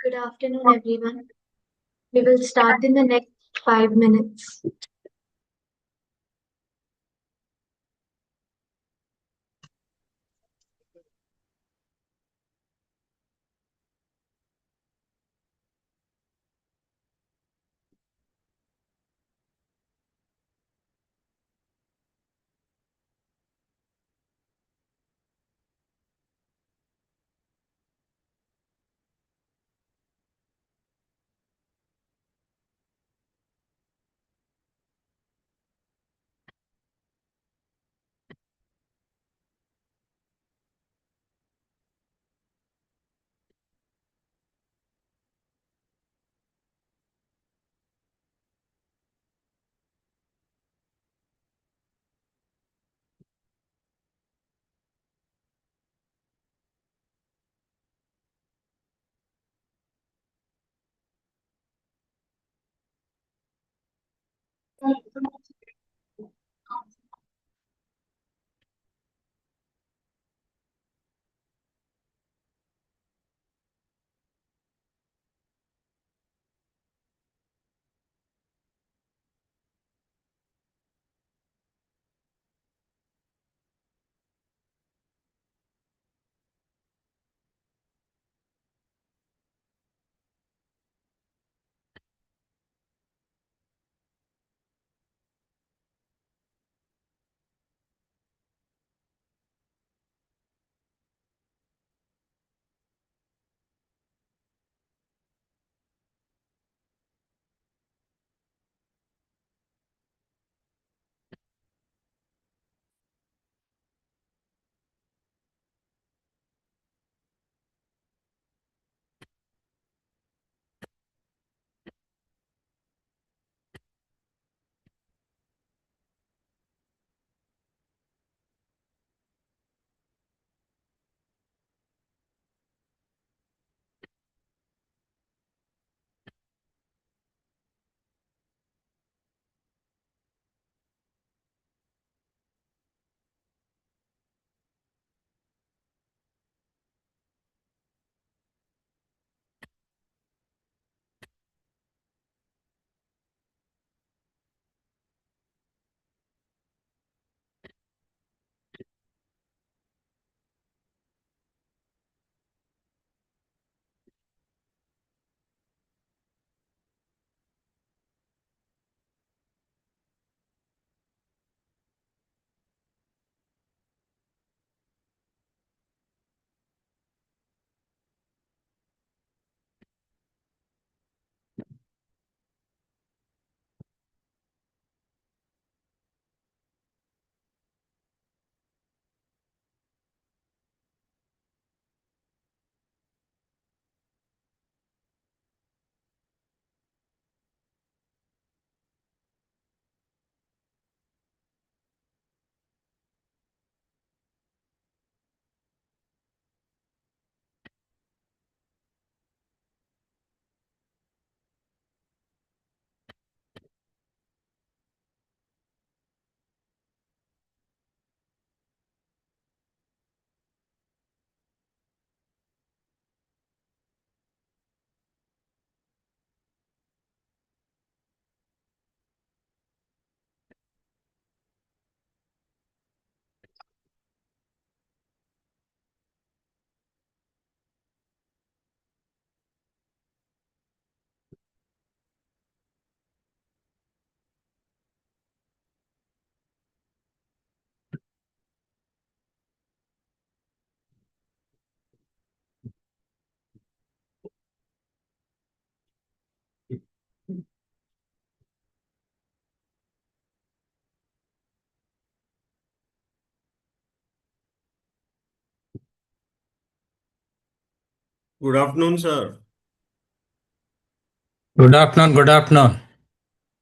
Good afternoon, everyone. We will start in the next 5 minutes. Good afternoon, sir. Good afternoon. Good afternoon.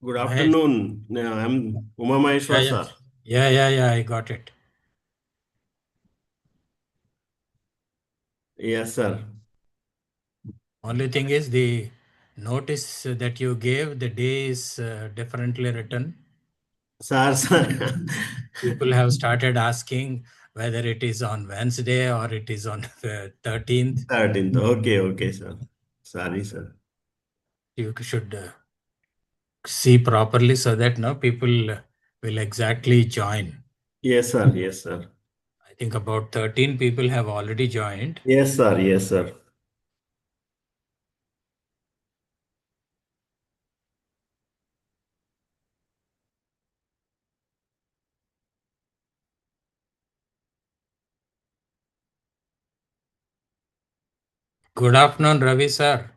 Good Mahesh. afternoon. I'm Uma Maheshwar, Yeah, sir. yeah. I got it. Yes, sir. Only thing is the notice that you gave, the day is differently written. Sir. People have started asking whether it is on Wednesday or it is on the 13th. 13th. Okay, sir. Sorry, sir. You should see properly so that no people will exactly join. Yes, sir. Yes, sir. I think about 13 people have already joined. Yes, sir. Yes, sir. Good afternoon, Ravi sir.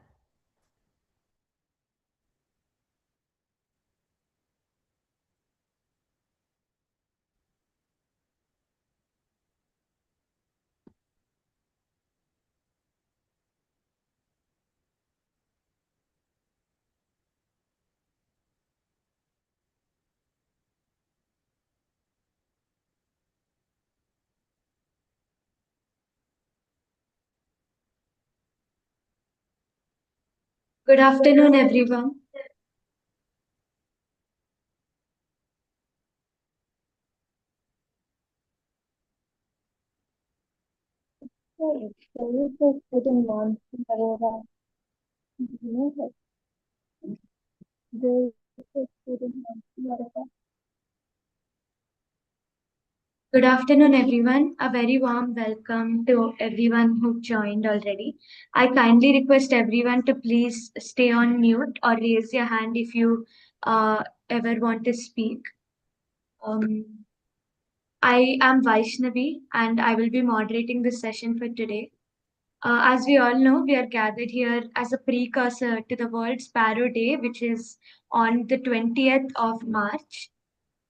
Good afternoon, everyone. Good afternoon, everyone. A very warm welcome to everyone who joined already. I kindly request everyone to please stay on mute or raise your hand if you ever want to speak. I am Vaishnavi and I will be moderating this session for today. As we all know, we are gathered here as a precursor to the World Sparrow Day, which is on the 20th of March.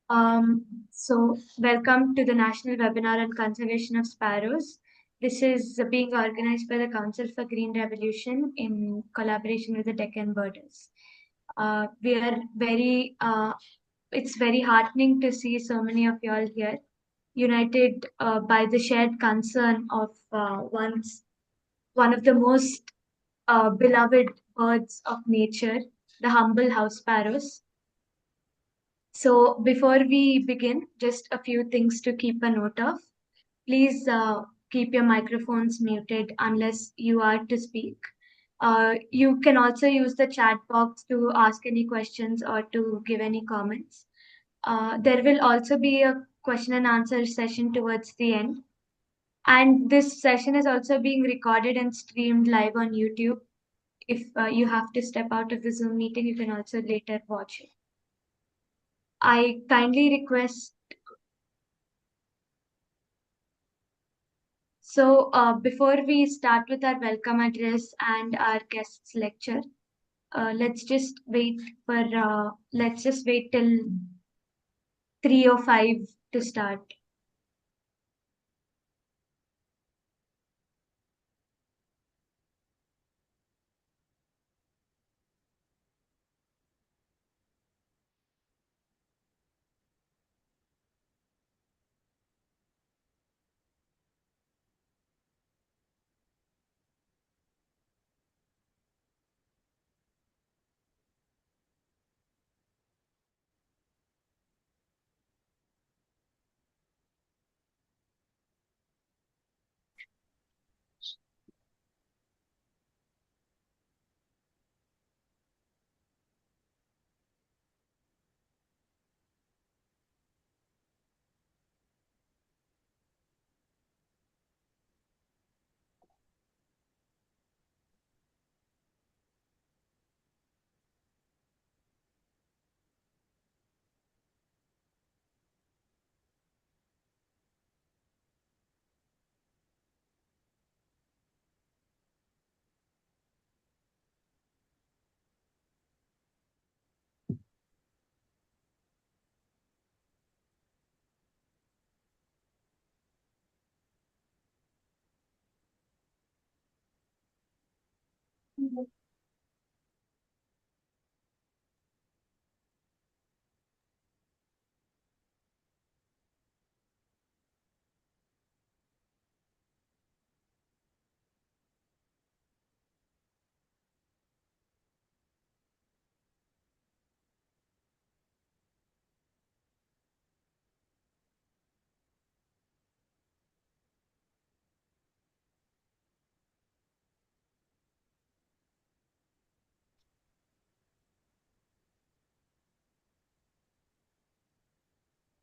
Welcome to the National Webinar on Conservation of Sparrows. This is being organized by the Council for Green Revolution in collaboration with the Deccan Birders. We are it's very heartening to see so many of you all here, united by the shared concern of one of the most beloved birds of nature, the humble house sparrows. So before we begin, just a few things to keep a note of. Please keep your microphones muted unless you are to speak. You can also use the chat box to ask any questions or to give any comments. There will also be a question and answer session towards the end. And this session is also being recorded and streamed live on YouTube. If you have to step out of the Zoom meeting, you can also later watch it. I kindly request. So, before we start with our welcome address and our guest's lecture, let's just wait till 3:05 to start.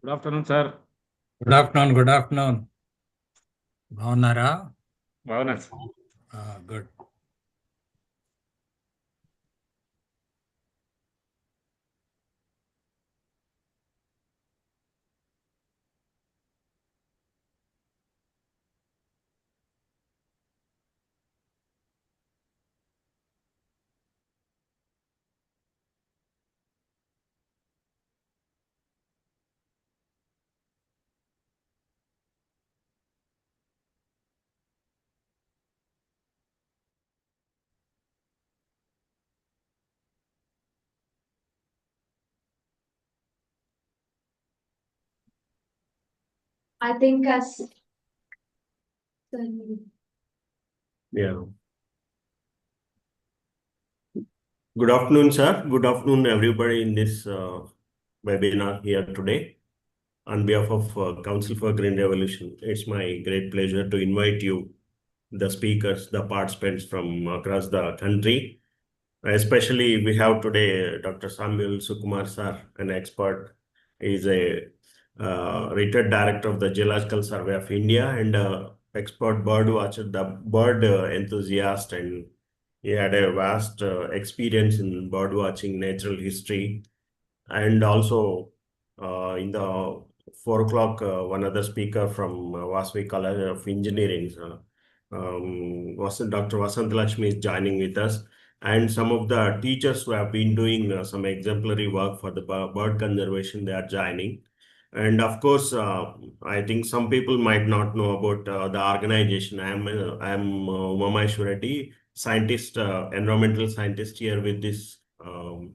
Good afternoon, sir. Good afternoon. Good afternoon. బాగున్నారా? బాగున్నా sir. Good. I think as Yeah. Good afternoon, sir. Good afternoon, everybody in this webinar here today. On behalf of Council for Green Revolution, it's my great pleasure to invite you, the speakers, the participants from across the country. Especially, we have today Dr. Samuel Sukumar sir, an expert. He's a retired director of the Geological Survey of India and expert bird watcher, the bird enthusiast, and he had a vast experience in bird watching, natural history, and also in the 4 o'clock, one other speaker from Vasvi College of Engineering, Dr. Vasant Lakshmi is joining with us, and some of the teachers who have been doing some exemplary work for the bird conservation, they are joining. And of course, I think some people might not know about the organization. I'm Umamesh Reddy, scientist, environmental scientist here with this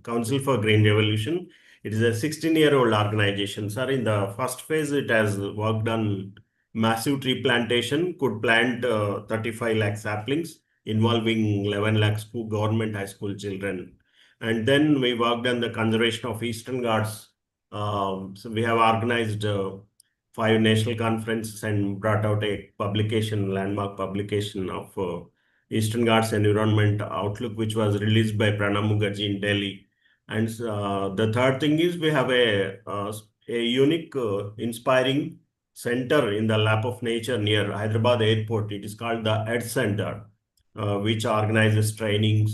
Council for Green Revolution. It is a 16-year-old organization, sir. In the first phase, it has worked on massive tree plantation, could plant 35 lakh saplings involving 11 lakh government high school children. And then we worked on the conservation of Eastern Ghats. So we have organized 5 national conferences and brought out a publication, landmark publication of Eastern Ghats Environment Outlook, which was released by Pranab Mukherjee in Delhi. And the third thing is we have a unique, inspiring center in the lap of nature near Hyderabad Airport. It is called the Ed Center, which organizes trainings,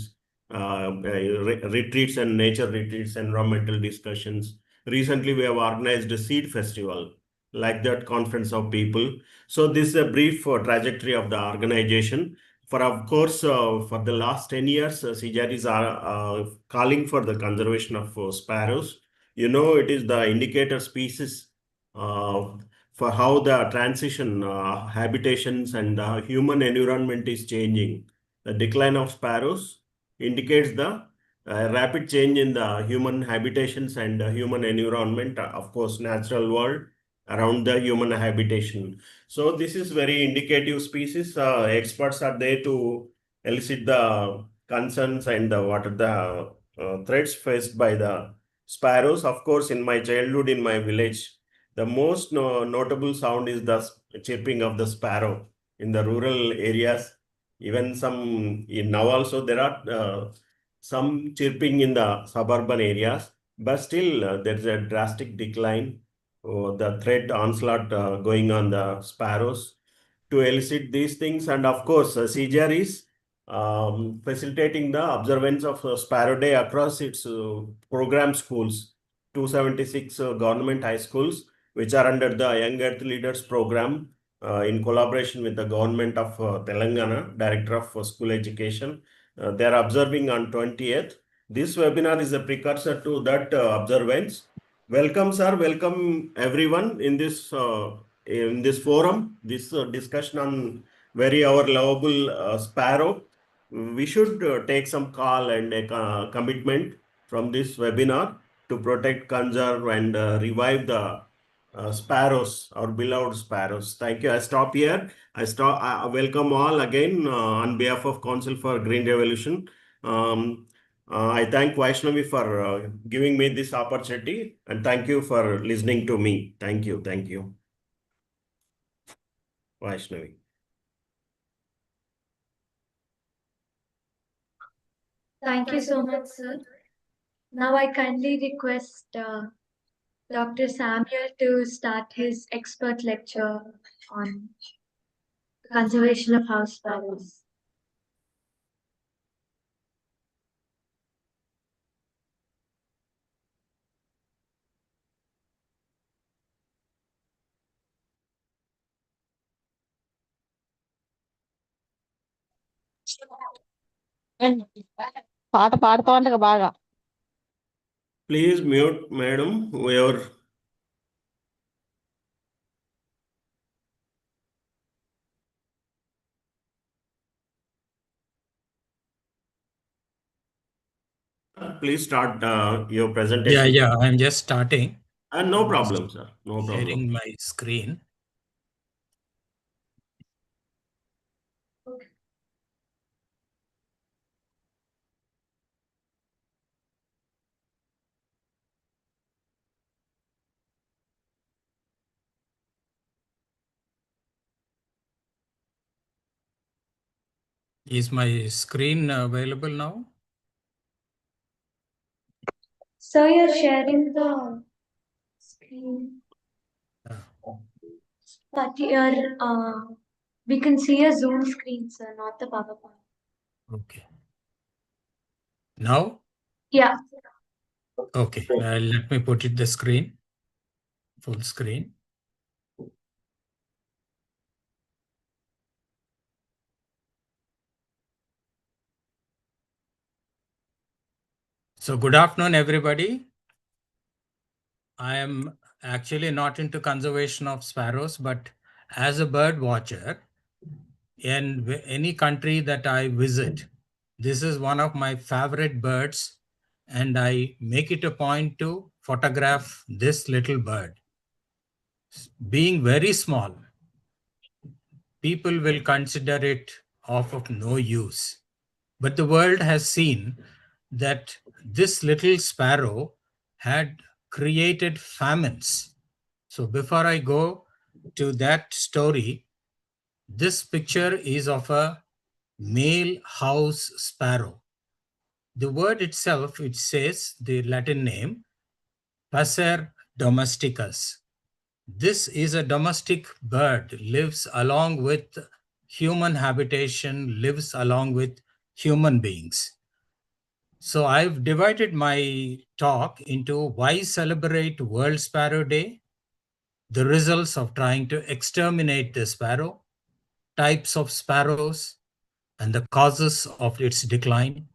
retreats and nature retreats, environmental discussions. Recently, we have organized a seed festival, like that conference of people. So this is a brief trajectory of the organization. For of course, for the last 10 years, CJRs are calling for the conservation of sparrows. You know, it is the indicator species uh, for how the transition, habitations and the human environment is changing. The decline of sparrows indicates the rapid change in the human habitations and human environment, of course, natural world around the human habitation. So this is very indicative species. Experts are there to elicit the concerns and what are the threats faced by the sparrows. Of course, in my childhood, in my village, the most notable sound is the chirping of the sparrow in the rural areas. Even some now also there are some chirping in the suburban areas, but still there is a drastic decline. The threat onslaught going on the sparrows to elicit these things, and of course, CGR is facilitating the observance of Sparrow Day across its program schools, 276 government high schools, which are under the Young Earth Leaders program in collaboration with the government of Telangana, Director of School Education. They are observing on 20th. This webinar is a precursor to that observance. Welcome, sir. Welcome, everyone, in this forum. This discussion on very our lovable sparrow. We should take some call and a commitment from this webinar to protect, conserve, and revive the sparrows, our beloved sparrows. Thank you. I stop here. I welcome all again on behalf of Council for Green Revolution. I thank Vaishnavi for giving me this opportunity, and thank you for listening to me. Thank you. Thank you. Vaishnavi. Thank you so much, sir. Now I kindly request Dr. Samuel to start his expert lecture on the conservation of house sparrows. పాట పాడుతూ ఉండగా బాగా Please mute, madam, whoever. Please start your presentation. Yeah, I'm just starting. No problem, sir. No problem. Sharing my screen. Is my screen available now? So you're sharing the screen, but we can see a Zoom screen, sir, not the PowerPoint. Okay. Now? Yeah. Okay. Let me put it the screen. Full screen. So good afternoon, everybody. I am actually not into conservation of sparrows, but as a bird watcher, in any country that I visit, this is one of my favorite birds, and I make it a point to photograph this little bird. Being very small, people will consider it of no use. But the world has seen that this little sparrow had created famines. So before I go to that story, this picture is of a male house sparrow. The word itself, it says the Latin name, Passer domesticus. This is a domestic bird, lives along with human habitation, lives along with human beings. So I've divided my talk into why celebrate World Sparrow Day, the results of trying to exterminate the sparrow, types of sparrows, and the causes of its decline,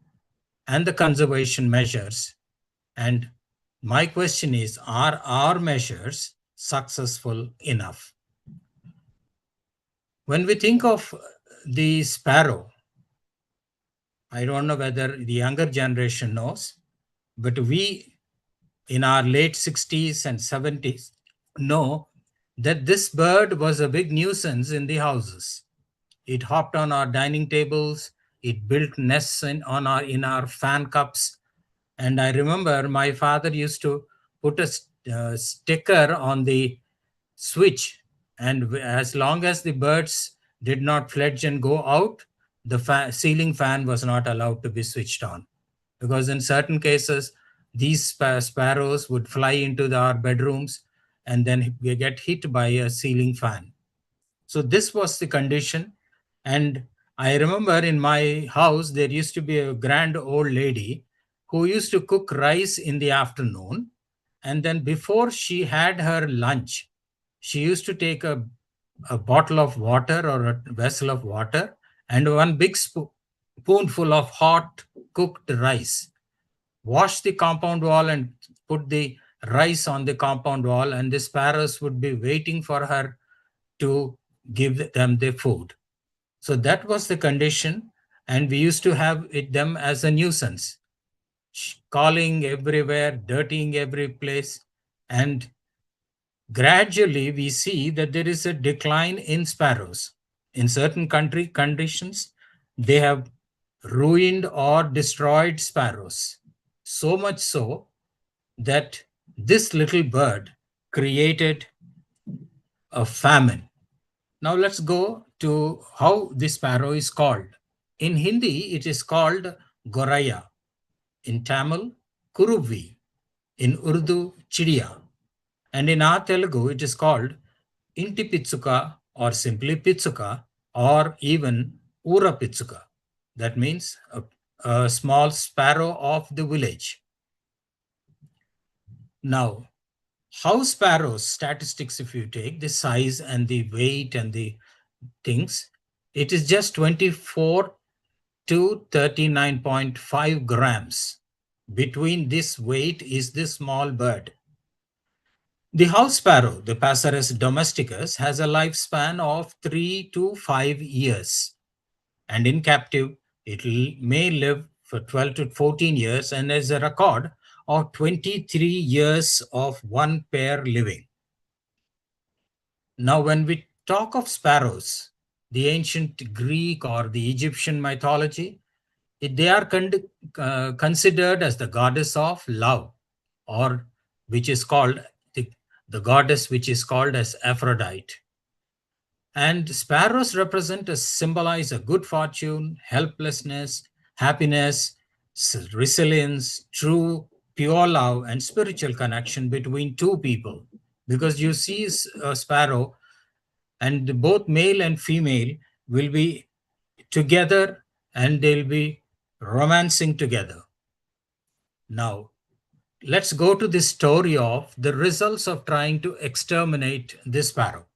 and the conservation measures. And my question is, are our measures successful enough? When we think of the sparrow, I don't know whether the younger generation knows, but we in our late 60s and 70s know that this bird was a big nuisance in the houses. It hopped on our dining tables, it built nests in our fan cups. And I remember my father used to put a sticker on the switch, and as long as the birds did not fledge and go out, the ceiling fan was not allowed to be switched on, because in certain cases these sparrows would fly into our bedrooms and then we get hit by a ceiling fan. So this was the condition. And I remember in my house there used to be a grand old lady who used to cook rice in the afternoon, and then before she had her lunch, she used to take a bottle of water or a vessel of water and one big spoonful of hot cooked rice, wash the compound wall and put the rice on the compound wall, and the sparrows would be waiting for her to give them the food. So that was the condition, and we used to have them as a nuisance, calling everywhere, dirtying every place. And gradually we see that there is a decline in sparrows. In certain country conditions, they have ruined or destroyed sparrows. So much so that this little bird created a famine. Now let's go to how the sparrow is called. In Hindi, it is called Goraya. In Tamil, Kuruvi. In Urdu, Chidiya. And in our Telugu, it is called Inti Pitsuka or simply Pitsuka or even Ura Pitsuka. That means a small sparrow of the village. Now, house sparrows statistics, if you take the size and the weight and the things, it is just 24 to 39.5 grams. Between this weight is this small bird. The house sparrow, the Passerus domesticus, has a lifespan of 3 to 5 years. And in captive, it may live for 12 to 14 years and has a record of 23 years of one pair living. Now, when we talk of sparrows, the ancient Greek or the Egyptian mythology, they are considered as the goddess of love, or which is called the goddess which is called as Aphrodite. And sparrows represent a symbolize a good fortune, helplessness, happiness, resilience, true, pure love, and spiritual connection between two people. Because you see a sparrow, and both male and female will be together and they'll be romancing together. Now, let's go to the story of the results of trying to exterminate this sparrow.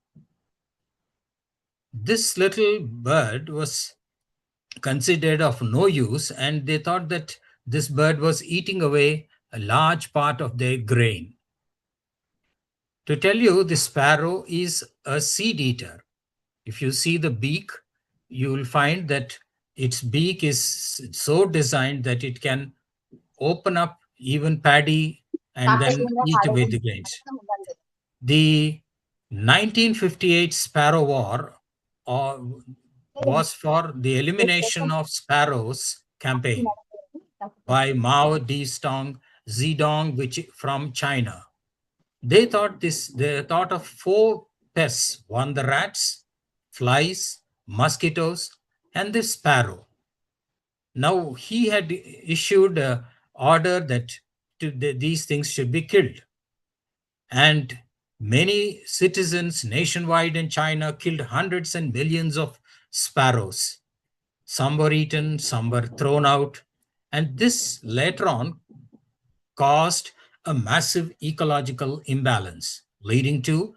This little bird was considered of no use, and they thought that this bird was eating away a large part of their grain. To tell you, the sparrow is a seed eater. If you see the beak, you will find that its beak is so designed that it can open up even paddy and then eat away the grains. The 1958 Sparrow War was for the elimination of sparrows campaign by Mao Zedong, which from China. They thought of four pests: one, the rats, flies, mosquitoes, and the sparrow. Now he had issued an order that these things should be killed. And many citizens nationwide in China killed hundreds and millions of sparrows. Some were eaten, some were thrown out. And this later on caused a massive ecological imbalance, leading to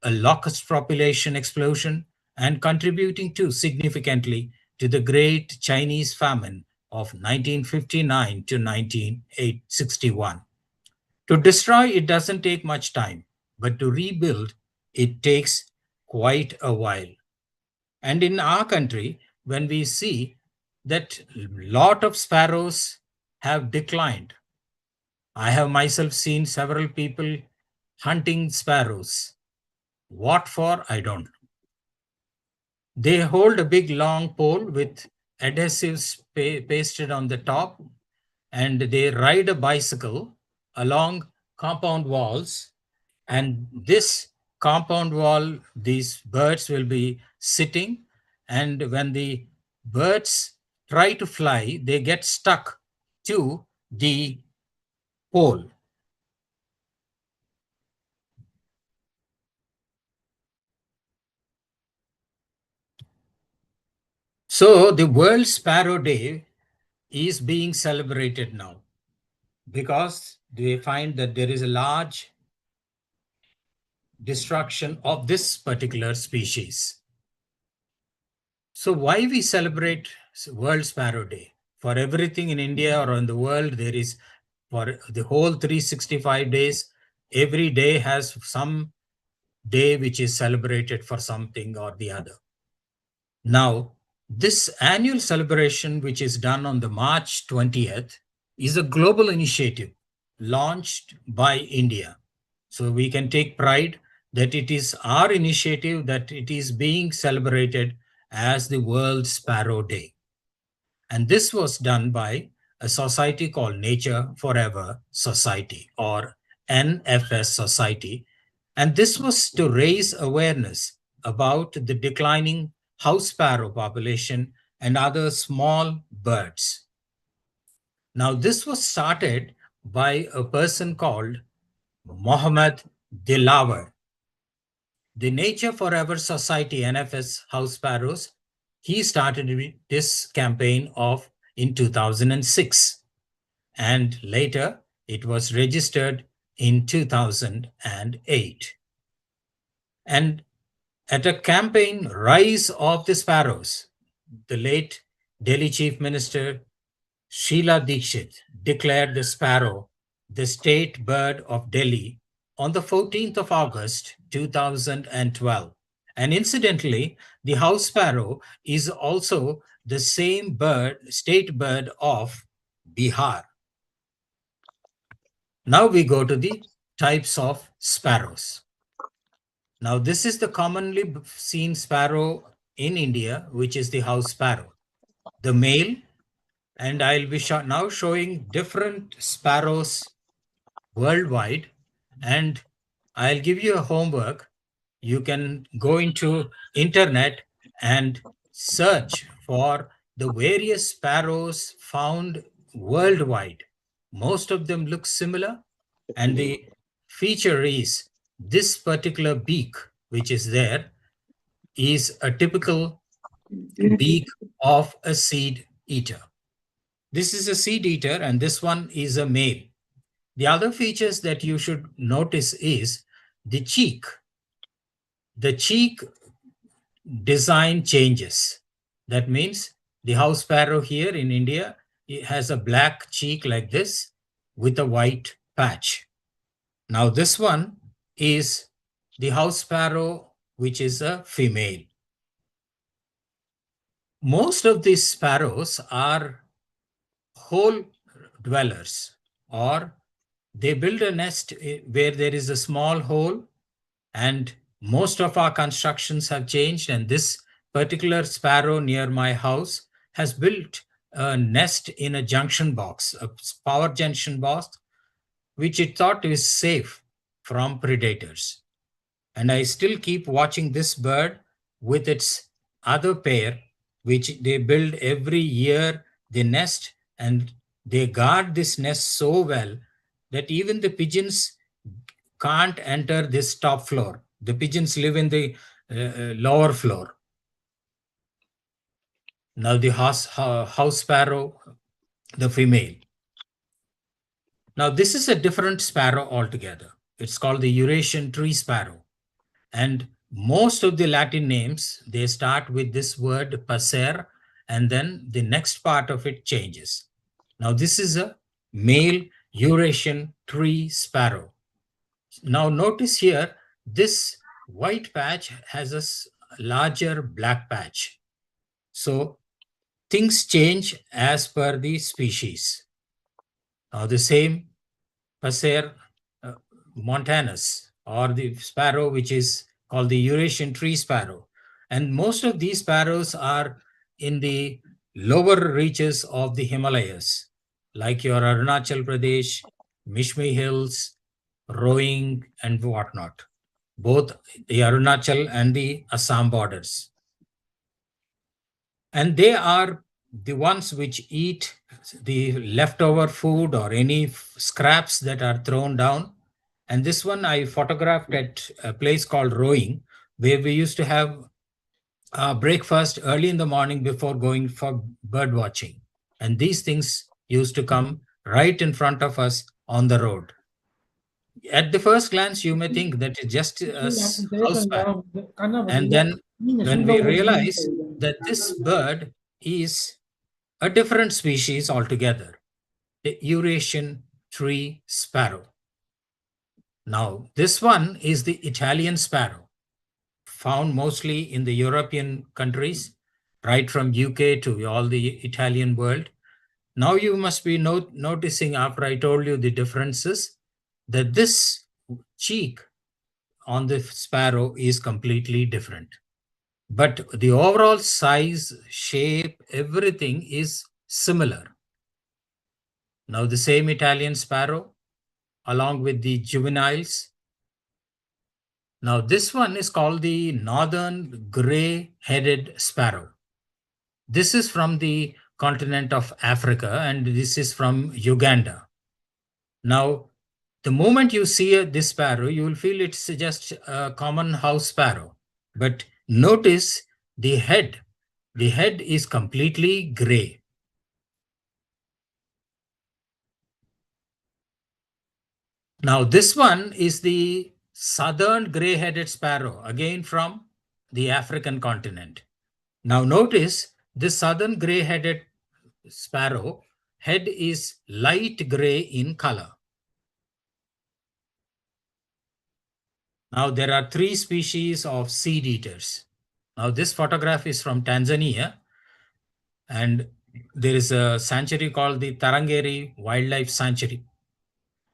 a locust population explosion and contributing to significantly to the Great Chinese Famine of 1959 to 1961. To destroy, it doesn't take much time, but to rebuild, it takes quite a while. And in our country, when we see that a lot of sparrows have declined, I have myself seen several people hunting sparrows. What for? I don't know. They hold a big long pole with adhesives pasted on the top, and they ride a bicycle along compound walls. And this compound wall, these birds will be sitting, and when the birds try to fly, they get stuck to the pole. So the World Sparrow Day is being celebrated now because they find that there is a large destruction of this particular species. So why we celebrate World Sparrow Day? For everything in India or in the world, there is, for the whole 365 days, every day has some day which is celebrated for something or the other. Now, this annual celebration, which is done on the March 20th, is a global initiative launched by India. So we can take pride that it is our initiative that it is being celebrated as the World Sparrow Day. And this was done by a society called Nature Forever Society, or NFS Society. And this was to raise awareness about the declining house sparrow population and other small birds. Now, this was started by a person called Mohammed the larva. The Nature Forever Society NFS house sparrows, he started this campaign in 2006, and later it was registered in 2008. And at a campaign, Rise of the Sparrows, the late Delhi Chief Minister Sheila Dikshit declared the sparrow the state bird of Delhi on the 14th of August 2012. And incidentally, the house sparrow is also the same state bird of Bihar. Now we go to the types of sparrows. Now this is the commonly seen sparrow in India, which is the house sparrow. The male, and I'll be now showing different sparrows worldwide, and I'll give you a homework. You can go into internet and search for the various sparrows found worldwide. Most of them look similar, and the feature is this particular beak, which is there, is a typical beak of a seed eater. This is a seed eater, and this one is a male. The other features that you should notice is the cheek. The cheek design changes. That means the house sparrow here in India, it has a black cheek like this with a white patch. Now this one is the house sparrow, which is a female. Most of these sparrows are hole dwellers, or they build a nest where there is a small hole, and most of our constructions have changed, and this particular sparrow near my house has built a nest in a junction box, a power junction box, which it thought is safe from predators. And I still keep watching this bird with its other pair, which they build every year, the nest, and they guard this nest so well that even the pigeons can't enter this top floor. The pigeons live in the lower floor. Now the house sparrow, the female. Now this is a different sparrow altogether. It's called the Eurasian tree sparrow. And most of the Latin names, they start with this word passer, and then the next part of it changes. Now this is a male Eurasian tree sparrow. Now notice here, this white patch has a larger black patch. So things change as per the species. Now the same Passer montanus, or the sparrow which is called the Eurasian tree sparrow. And most of these sparrows are in the lower reaches of the Himalayas, like your Arunachal Pradesh, Mishmi Hills, Rohing, and whatnot, both the Arunachal and the Assam borders. And they are the ones which eat the leftover food or any scraps that are thrown down. And this one I photographed at a place called Rohing, where we used to have breakfast early in the morning before going for bird watching. And these things used to come right in front of us on the road. At the first glance, you may think that it's just a house sparrow. And then when we realize that this bird is a different species altogether, the Eurasian tree sparrow. Now, this one is the Italian sparrow, found mostly in the European countries, right from UK to all the Italian world. Now you must be noticing, after I told you the differences, that this cheek on the sparrow is completely different. But the overall size, shape, everything is similar. Now the same Italian sparrow, along with the juveniles. Now this one is called the northern gray-headed sparrow. This is from the continent of Africa, and this is from Uganda. Now, The moment you see this sparrow, you will feel it's just a common house sparrow. But notice the head. The head is completely gray. Now, this one is the southern gray-headed sparrow, again from the African continent. Now, notice this southern gray-headed sparrow head is light gray in color. Now, there are 3 species of seed eaters. Now, this photograph is from Tanzania, and there is a sanctuary called the Tarangeri Wildlife Sanctuary.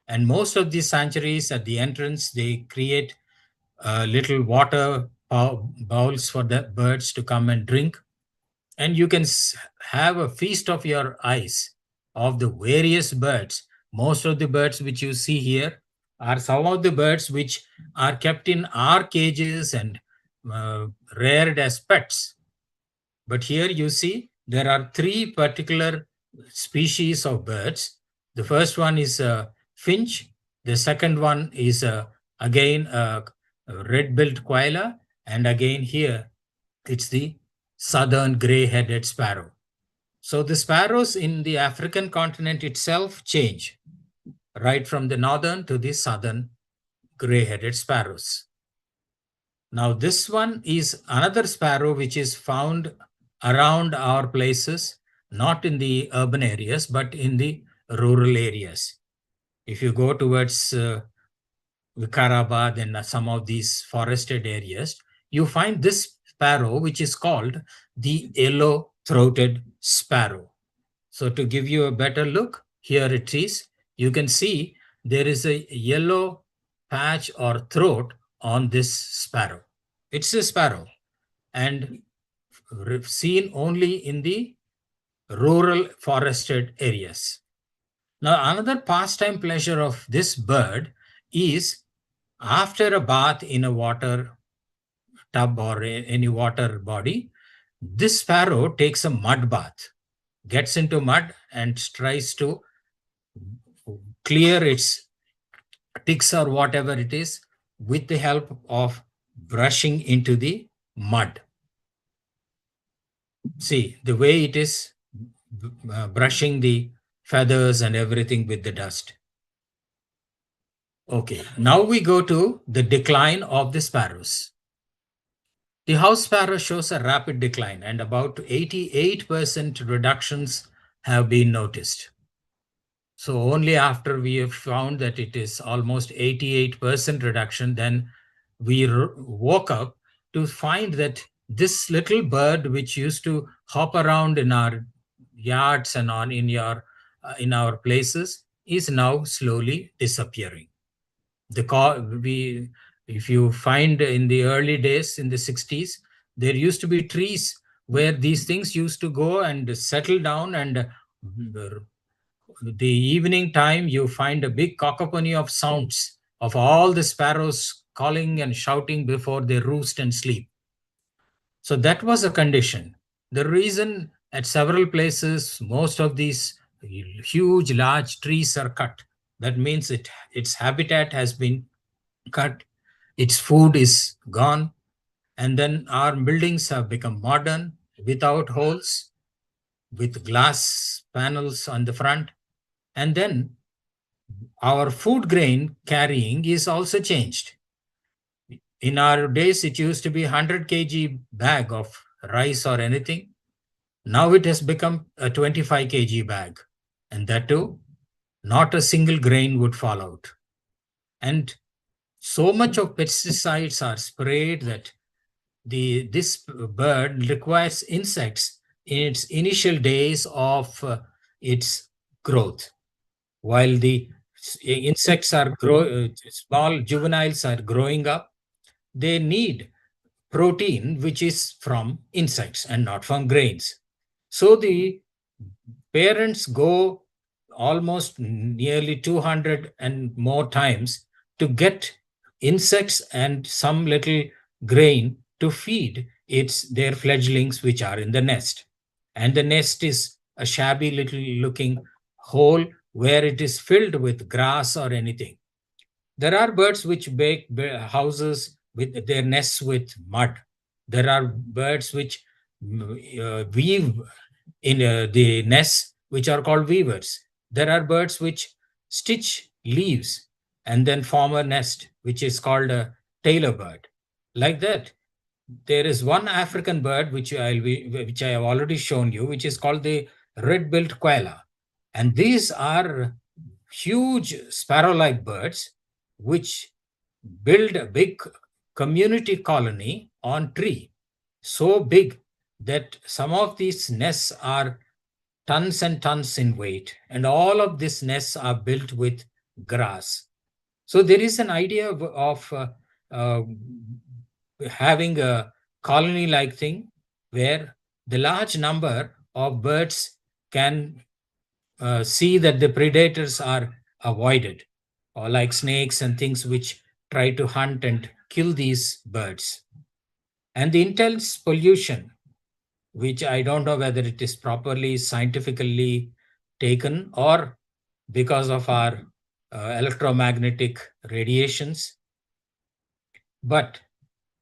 And most of these sanctuaries, at the entrance, they create little water bowls for the birds to come and drink. And you can have a feast of your eyes of the various birds. Most of the birds which you see here are some of the birds which are kept in our cages and reared as pets. But here you see there are 3 particular species of birds. The first one is a finch. The second one is again a red-billed koala. And again here it's the southern gray-headed sparrow. So the sparrows in the African continent itself change, right from the northern to the southern gray-headed sparrows. Now this one is another sparrow which is found around our places, not in the urban areas, but in the rural areas. If you go towards Vikarabad and some of these forested areas, you find this sparrow, which is called the yellow-throated sparrow. So to give you a better look, here it is. You can see there is a yellow patch or throat on this sparrow. It's a sparrow and seen only in the rural forested areas. Now, another pastime pleasure of this bird is after a bath in a water tub or any water body, this sparrow takes a mud bath, gets into mud and tries to clear its ticks or whatever it is with the help of brushing into the mud. See the way it is brushing the feathers and everything with the dust. Okay, now we go to the decline of the sparrows. The house sparrow shows a rapid decline and about 88% reductions have been noticed. So only after we have found that it is almost 88% reduction, then we woke up to find that this little bird which used to hop around in our yards and in our places is now slowly disappearing. If you find in the early days in the 60s, there used to be trees where these things used to go and settle down, and the evening time you find a big cacophony of sounds of all the sparrows calling and shouting before they roost and sleep. So that was a condition. The reason at several places most of these huge large trees are cut, that means its habitat has been cut, its food is gone, and then our buildings have become modern without holes, with glass panels on the front. And then our food grain carrying is also changed. In our days, it used to be 100 kg bag of rice or anything. Now it has become a 25 kg bag. And that too, not a single grain would fall out. And so much of pesticides are sprayed that this bird requires insects in its initial days of its growth. While the insects are small juveniles are growing up, they need protein which is from insects and not from grains. So the parents go almost nearly 200 and more times to get insects and some little grain to feed their fledglings which are in the nest. And the nest is a shabby little looking hole where it is filled with grass or anything. There are birds which make houses with their nests with mud. There are birds which weave in the nests, which are called weavers. There are birds which stitch leaves and then form a nest, which is called a tailor bird. Like that, there is one African bird which which I have already shown you, which is called the red-billed koala, and these are huge sparrow-like birds which build a big community colony on tree, so big that some of these nests are tons and tons in weight, and all of these nests are built with grass. So there is an idea of uh, having a colony like thing where the large number of birds can see that the predators are avoided, or like snakes and things which try to hunt and kill these birds. And the intense pollution, which I don't know whether it is properly scientifically taken or because of our electromagnetic radiations. But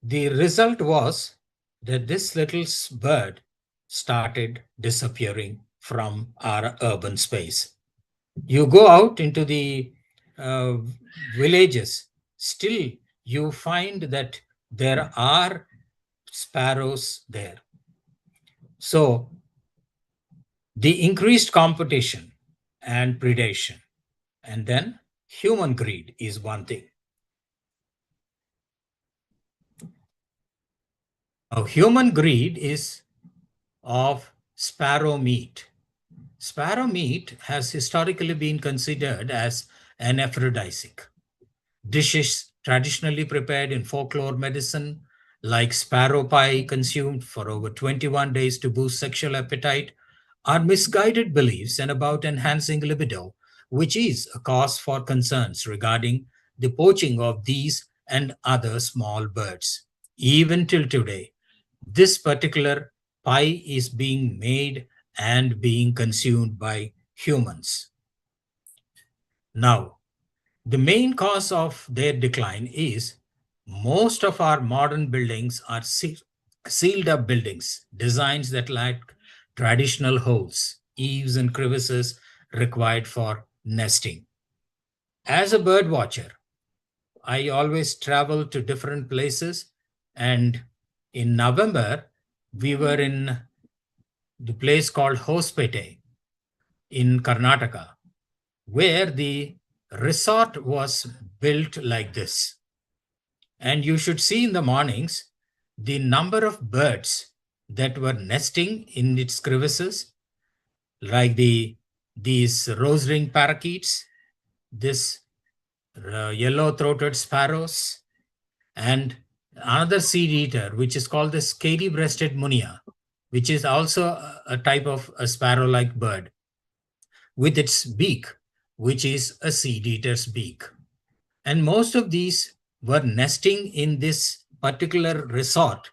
the result was that this little bird started disappearing from our urban space. You go out into the uh, villages, still you find that there are sparrows there. So the increased competition and predation, and then human greed is one thing. Now, human greed is of sparrow meat. Sparrow meat has historically been considered as an aphrodisiac. Dishes traditionally prepared in folklore medicine, like sparrow pie consumed for over 21 days to boost sexual appetite, are misguided beliefs and about enhancing libido, which is a cause for concerns regarding the poaching of these and other small birds. Even till today, this particular pie is being made and being consumed by humans. Now, the main cause of their decline is most of our modern buildings are sealed up buildings, designs that lack traditional holes, eaves, and crevices required for nesting. As a bird watcher, I always travel to different places, and in November, we were in the place called Hospete in Karnataka, where the resort was built like this. And you should see in the mornings the number of birds that were nesting in its crevices, like these rose-ringed parakeets, this yellow-throated sparrows, and another seed eater, which is called the scaly-breasted munia, which is also a type of a sparrow-like bird with its beak, which is a seed eater's beak. And most of these were nesting in this particular resort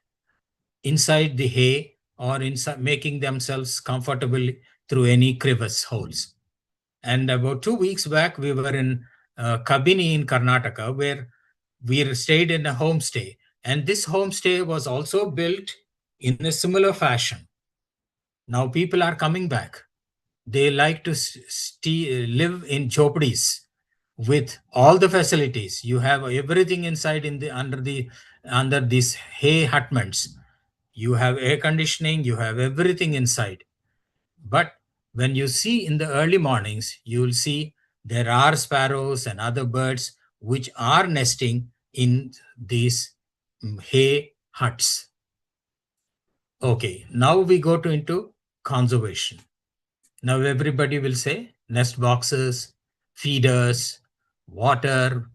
inside the hay or inside, making themselves comfortable through any crevice holes. And about 2 weeks back, we were in Kabini in Karnataka, where we stayed in a homestay. And this homestay was also built in a similar fashion. Now people are coming back. They like to live in jhopadis with all the facilities. You have everything inside in the under these hay hutments. You have air conditioning, you have everything inside. But when you see in the early mornings, you will see there are sparrows and other birds which are nesting in these hay huts. Okay, now we go to into conservation. Now everybody will say nest boxes, feeders, water,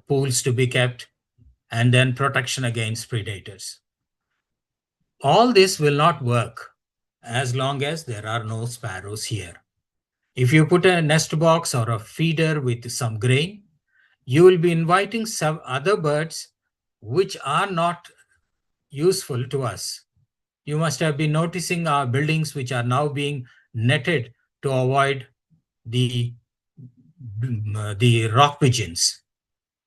pools to be kept, and then protection against predators. All this will not work as long as there are no sparrows here. If you put a nest box or a feeder with some grain, you will be inviting some other birds which are not useful to us. You must have been noticing our buildings which are now being netted to avoid the the rock pigeons,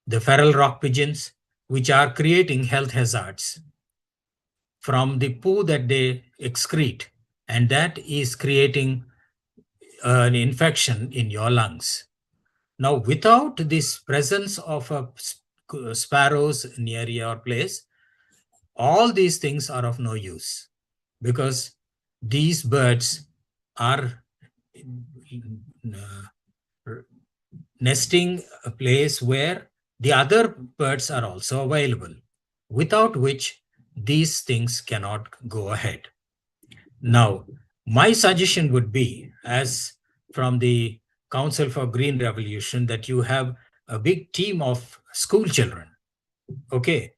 the feral rock pigeons, which are creating health hazards from the poo that they excrete, and that is creating an infection in your lungs. Now, without this presence of sparrows near your place, all these things are of no use, because these birds are nesting a place where the other birds are also available, without which these things cannot go ahead. Now, my suggestion would be, as from the Council for Green Revolution, that you have a big team of school children. Okay.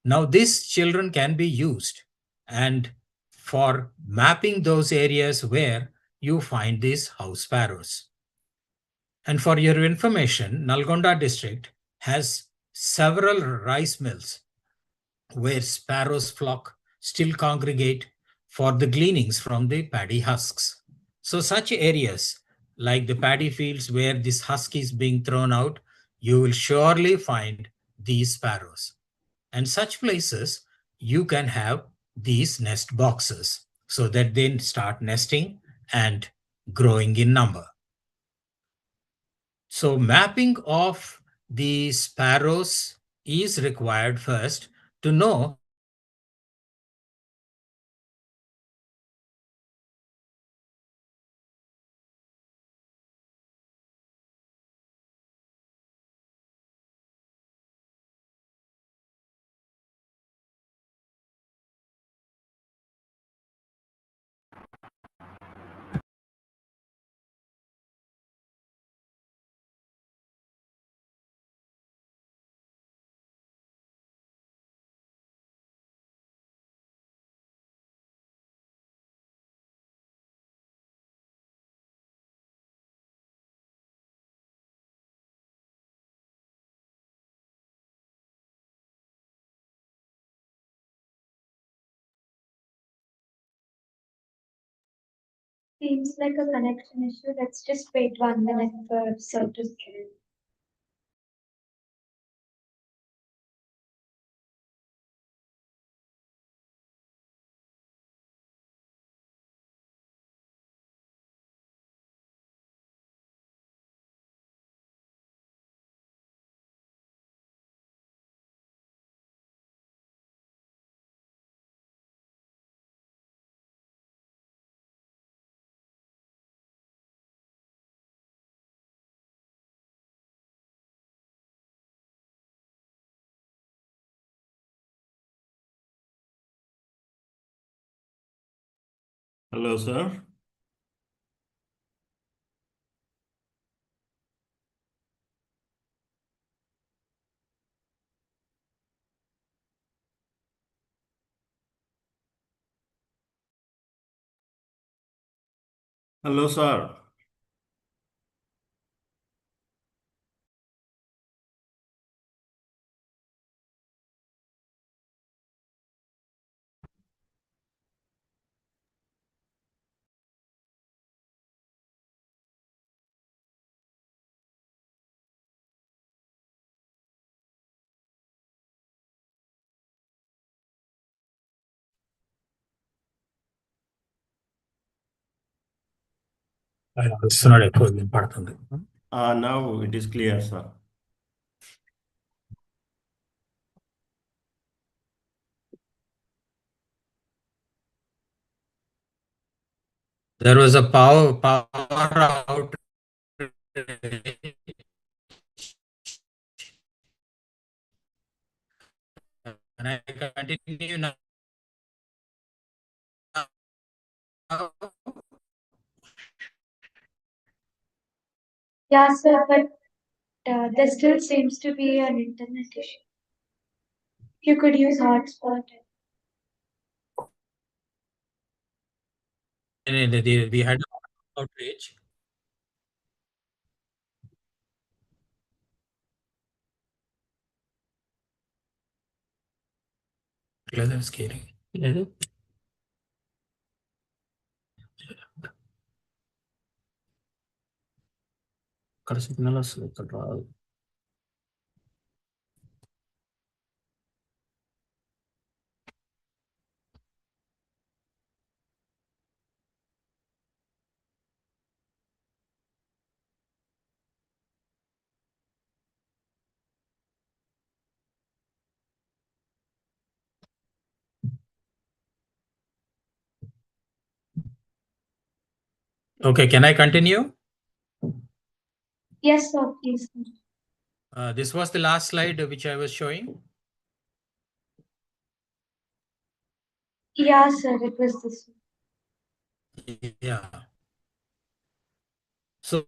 Now, these children can be used and for mapping those areas where you find these house sparrows. And for your information, Nalgonda district has several rice mills where sparrows flock still congregate for the gleanings from the paddy husks. So such areas like the paddy fields where this husk is being thrown out, you will surely find these sparrows. And such places, you can have these nest boxes so that they start nesting and growing in number. So mapping of the sparrows is required first to know Seems like a connection issue. Let's just wait 1 minute for Sir to join. Hello, sir. Hello, sir. Now it is clear, sir. there was a power outage. And I continue now. Yeah, sir, but there still seems to be an internet issue. You could use hotspot. We had outrage. Scaling. Okay, can I continue? Yes, sir, please. This was the last slide which I was showing. Yeah, sir, it was this one. Yeah. So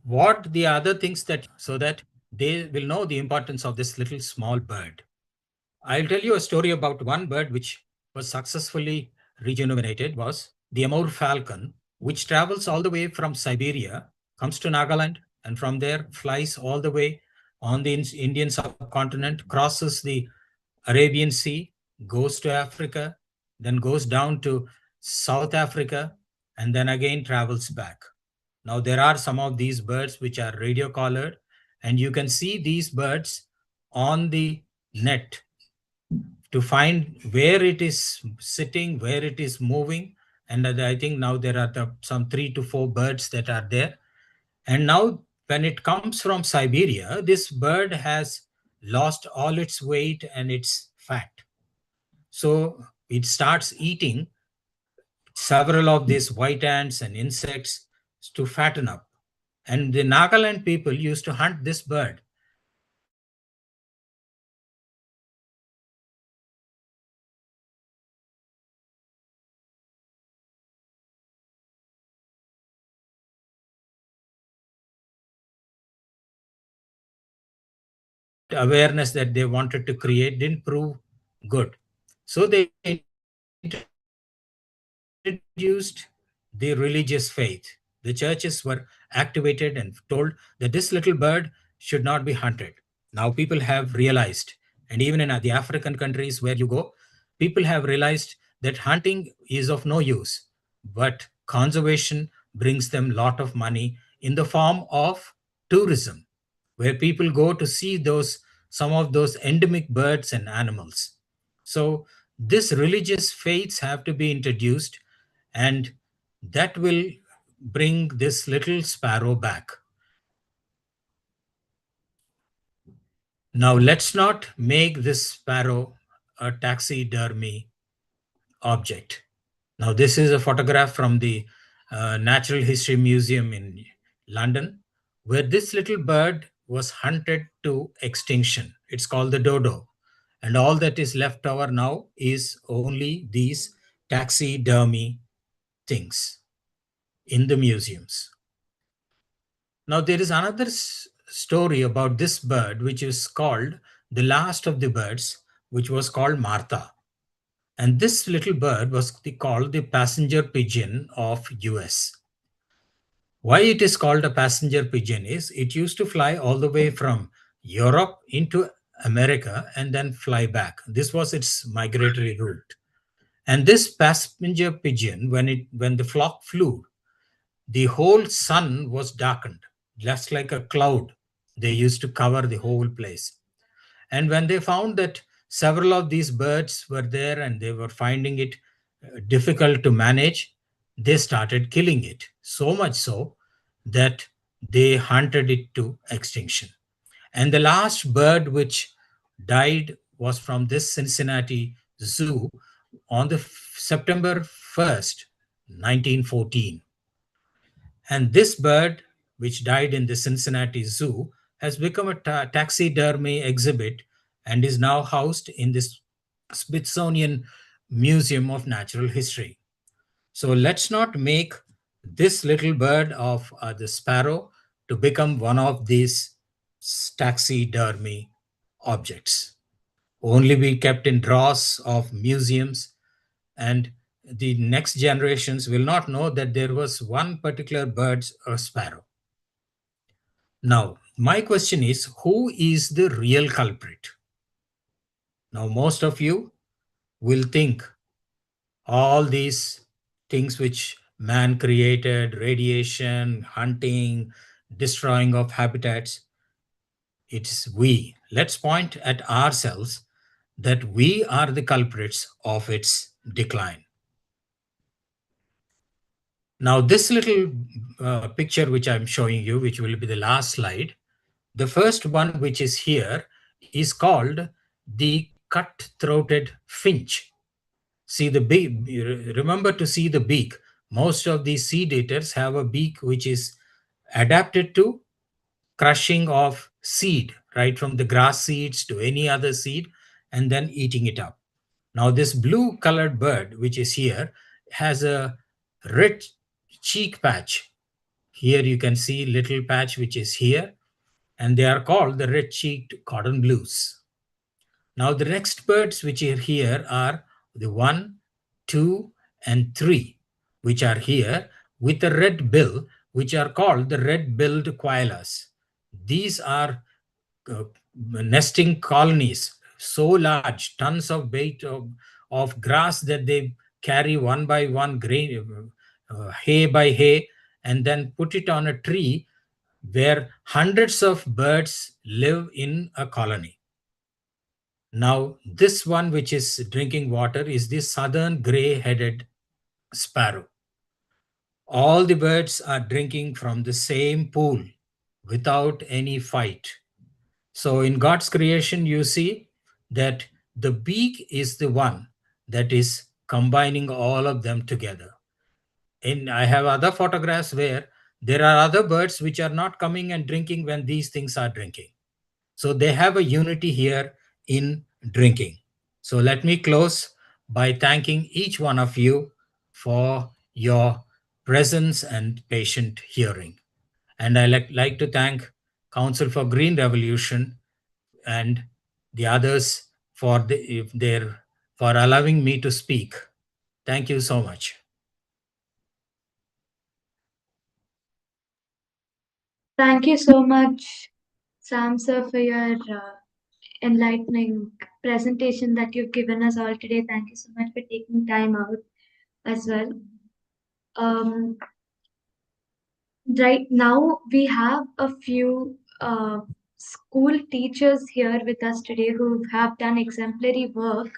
what the other things that, so that they will know the importance of this little small bird. I'll tell you a story about one bird which was successfully rejuvenated, was the Amur falcon, which travels all the way from Siberia, comes to Nagaland, and from there flies all the way on the Indian subcontinent, crosses the Arabian Sea, goes to Africa, then goes down to South Africa, and then again travels back. Now, there are some of these birds which are radio collared, and you can see these birds on the net to find where it is sitting, where it is moving. And I think now there are some 3 to 4 birds that are there. And now, when it comes from Siberia, this bird has lost all its weight and its fat. So it starts eating several of these white ants and insects to fatten up. And the Nagaland people used to hunt this bird. Awareness that they wanted to create didn't prove good. So they introduced the religious faith. The churches were activated and told that this little bird should not be hunted. Now people have realized, and even in the African countries where you go, people have realized that hunting is of no use, but conservation brings them a lot of money in the form of tourism, where people go to see some of those endemic birds and animals. So this religious faiths have to be introduced, and that will bring this little sparrow back. Now, let's not make this sparrow a taxidermy object. Now, this is a photograph from the Natural History Museum in London, where this little bird was hunted to extinction. It's called the dodo. And all that is left over now is only these taxidermy things in the museums. Now, there is another story about this bird, which is called the last of the birds, which was called Martha. And this little bird was called the passenger pigeon of US. Why it is called a passenger pigeon is it used to fly all the way from Europe into America and then fly back. This was its migratory route. And this passenger pigeon, when the flock flew, the whole sun was darkened, just like a cloud. They used to cover the whole place. And when they found that several of these birds were there and they were finding it difficult to manage, they started killing it. So much so that they hunted it to extinction. And the last bird which died was from this Cincinnati zoo on the September 1st, 1914. And this bird, which died in the Cincinnati Zoo, has become a taxidermy exhibit and is now housed in this Smithsonian Museum of Natural History. So let's not make this little bird of the sparrow to become one of these taxidermy objects. Only be kept in drawers of museums, and the next generations will not know that there was one particular bird, a sparrow. Now, my question is, who is the real culprit? Now, most of you will think all these things which man created, radiation, hunting, destroying of habitats, it's we. Let's point at ourselves that we are the culprits of its decline. Now, this little picture which I'm showing you, which will be the last slide, the first one which is here is called the cut-throated finch. See the beak, remember to see the beak. Most of these seed eaters have a beak which is adapted to crushing of seed, right from the grass seeds to any other seed, and then eating it up. Now, this blue colored bird, which is here, has a red cheek patch. Here you can see little patch which is here, and they are called the red-cheeked cotton blues. Now, the next birds which are here are the 1, 2, and 3, which are here with a red bill, which are called the red-billed koalas. These are nesting colonies, so large, tons of weight of grass that they carry one by one, grain, hay by hay, and then put it on a tree where hundreds of birds live in a colony. Now, this one which is drinking water is the southern gray-headed sparrow. All the birds are drinking from the same pool without any fight. So in God's creation, you see that the beak is the one that is combining all of them together. I have other photographs where there are other birds which are not coming and drinking when these things are drinking. So they have a unity here in drinking. So let me close by thanking each one of you for your presence and patient hearing. And I like to thank Council for Green Revolution and the others for for allowing me to speak. Thank you so much. Thank you so much, Sam sir, for your enlightening presentation that you've given us all today. Thank you so much for taking time out as well. Right now, we have a few school teachers here with us today who have done exemplary work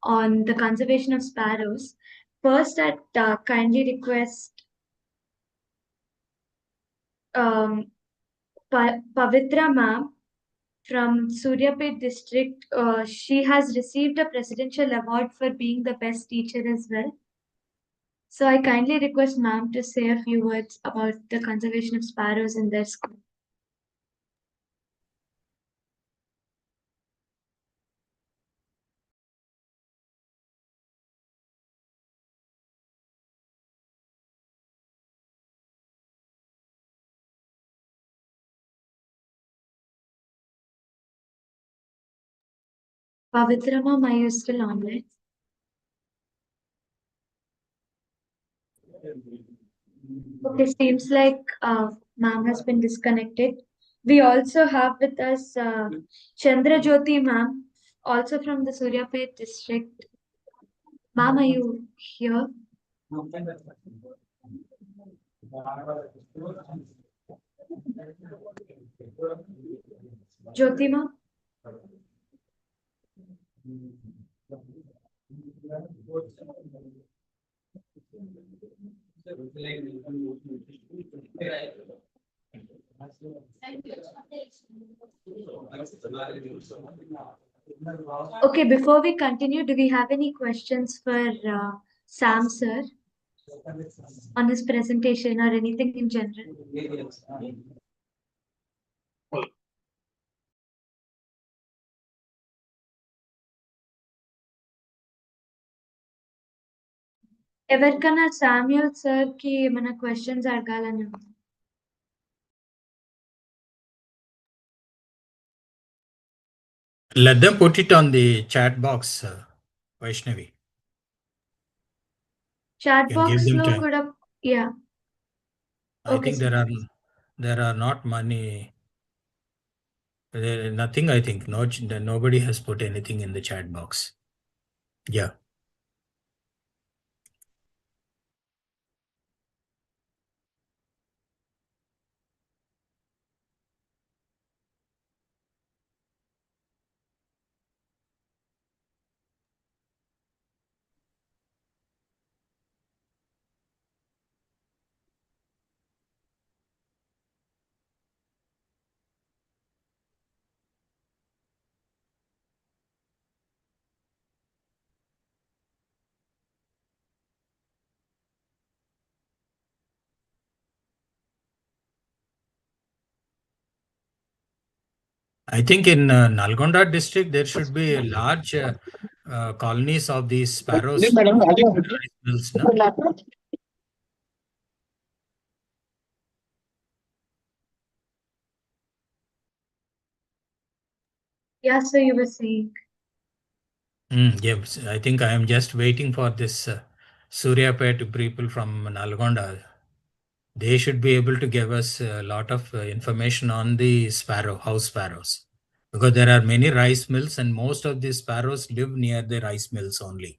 on the conservation of sparrows. First, I'd kindly request Pavitra ma'am from Suryapet district. She has received a presidential award for being the best teacher as well. So I kindly request ma'am to say a few words about the conservation of sparrows in their school. Pavitra ma'am, are you still online? Okay, seems like ma'am has been disconnected. We also have with us Chandra Jyoti ma'am, also from the Suryapet district. Ma'am, are you here? Jyoti ma'am? Okay, before we continue, do we have any questions for Sam sir on his presentation or anything in general? ఎవరికైనా Samuel sir కి ఏమైనా questions అడగాలని ఉందా? Let them put it on the chat box, Vaishnavi. Chat Can give box them లో time. కూడా yeah I okay think there are not many. Nothing. I think nobody has put anything in the chat box. Yeah. I think in Nalgonda district, there should be a large colonies of these sparrows. Rice mills, no? Yeah, so you were saying. Yes, I think I am just waiting for this Suryapet people from Nalgonda. They should be able to give us a lot of information on the house sparrows, because there are many rice mills and most of the sparrows live near the rice mills only.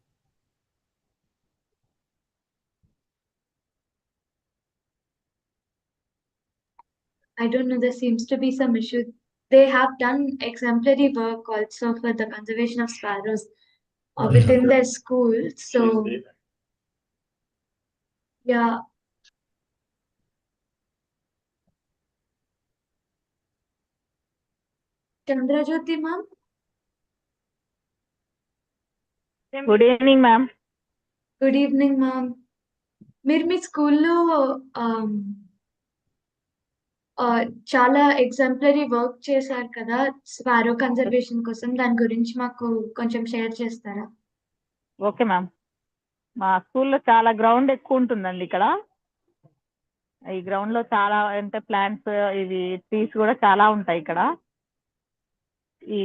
I don't know, there seems to be some issue. They have done exemplary work also for the conservation of sparrows within their school. So, yeah. Chandrajyoti ma'am? Good evening, ma'am. Good evening, ma'am. మీరు మీ స్కూల్లో చాలా exemplary work చేశారు కదా sparrow conservation కోసం, దాని గురించి మాకు కొంచెం షేర్ చేస్తారా? Okay ma'am. మా స్కూల్లో చాలా గ్రౌండ్ ఎక్కువ ఉంటుందండి ఇక్కడ. ఈ గ్రౌండ్ లో చాలా అంటే ప్లాంట్స్ ఇవి ట్రీస్ కూడా చాలా ఉంటాయి ఇక్కడ. ఈ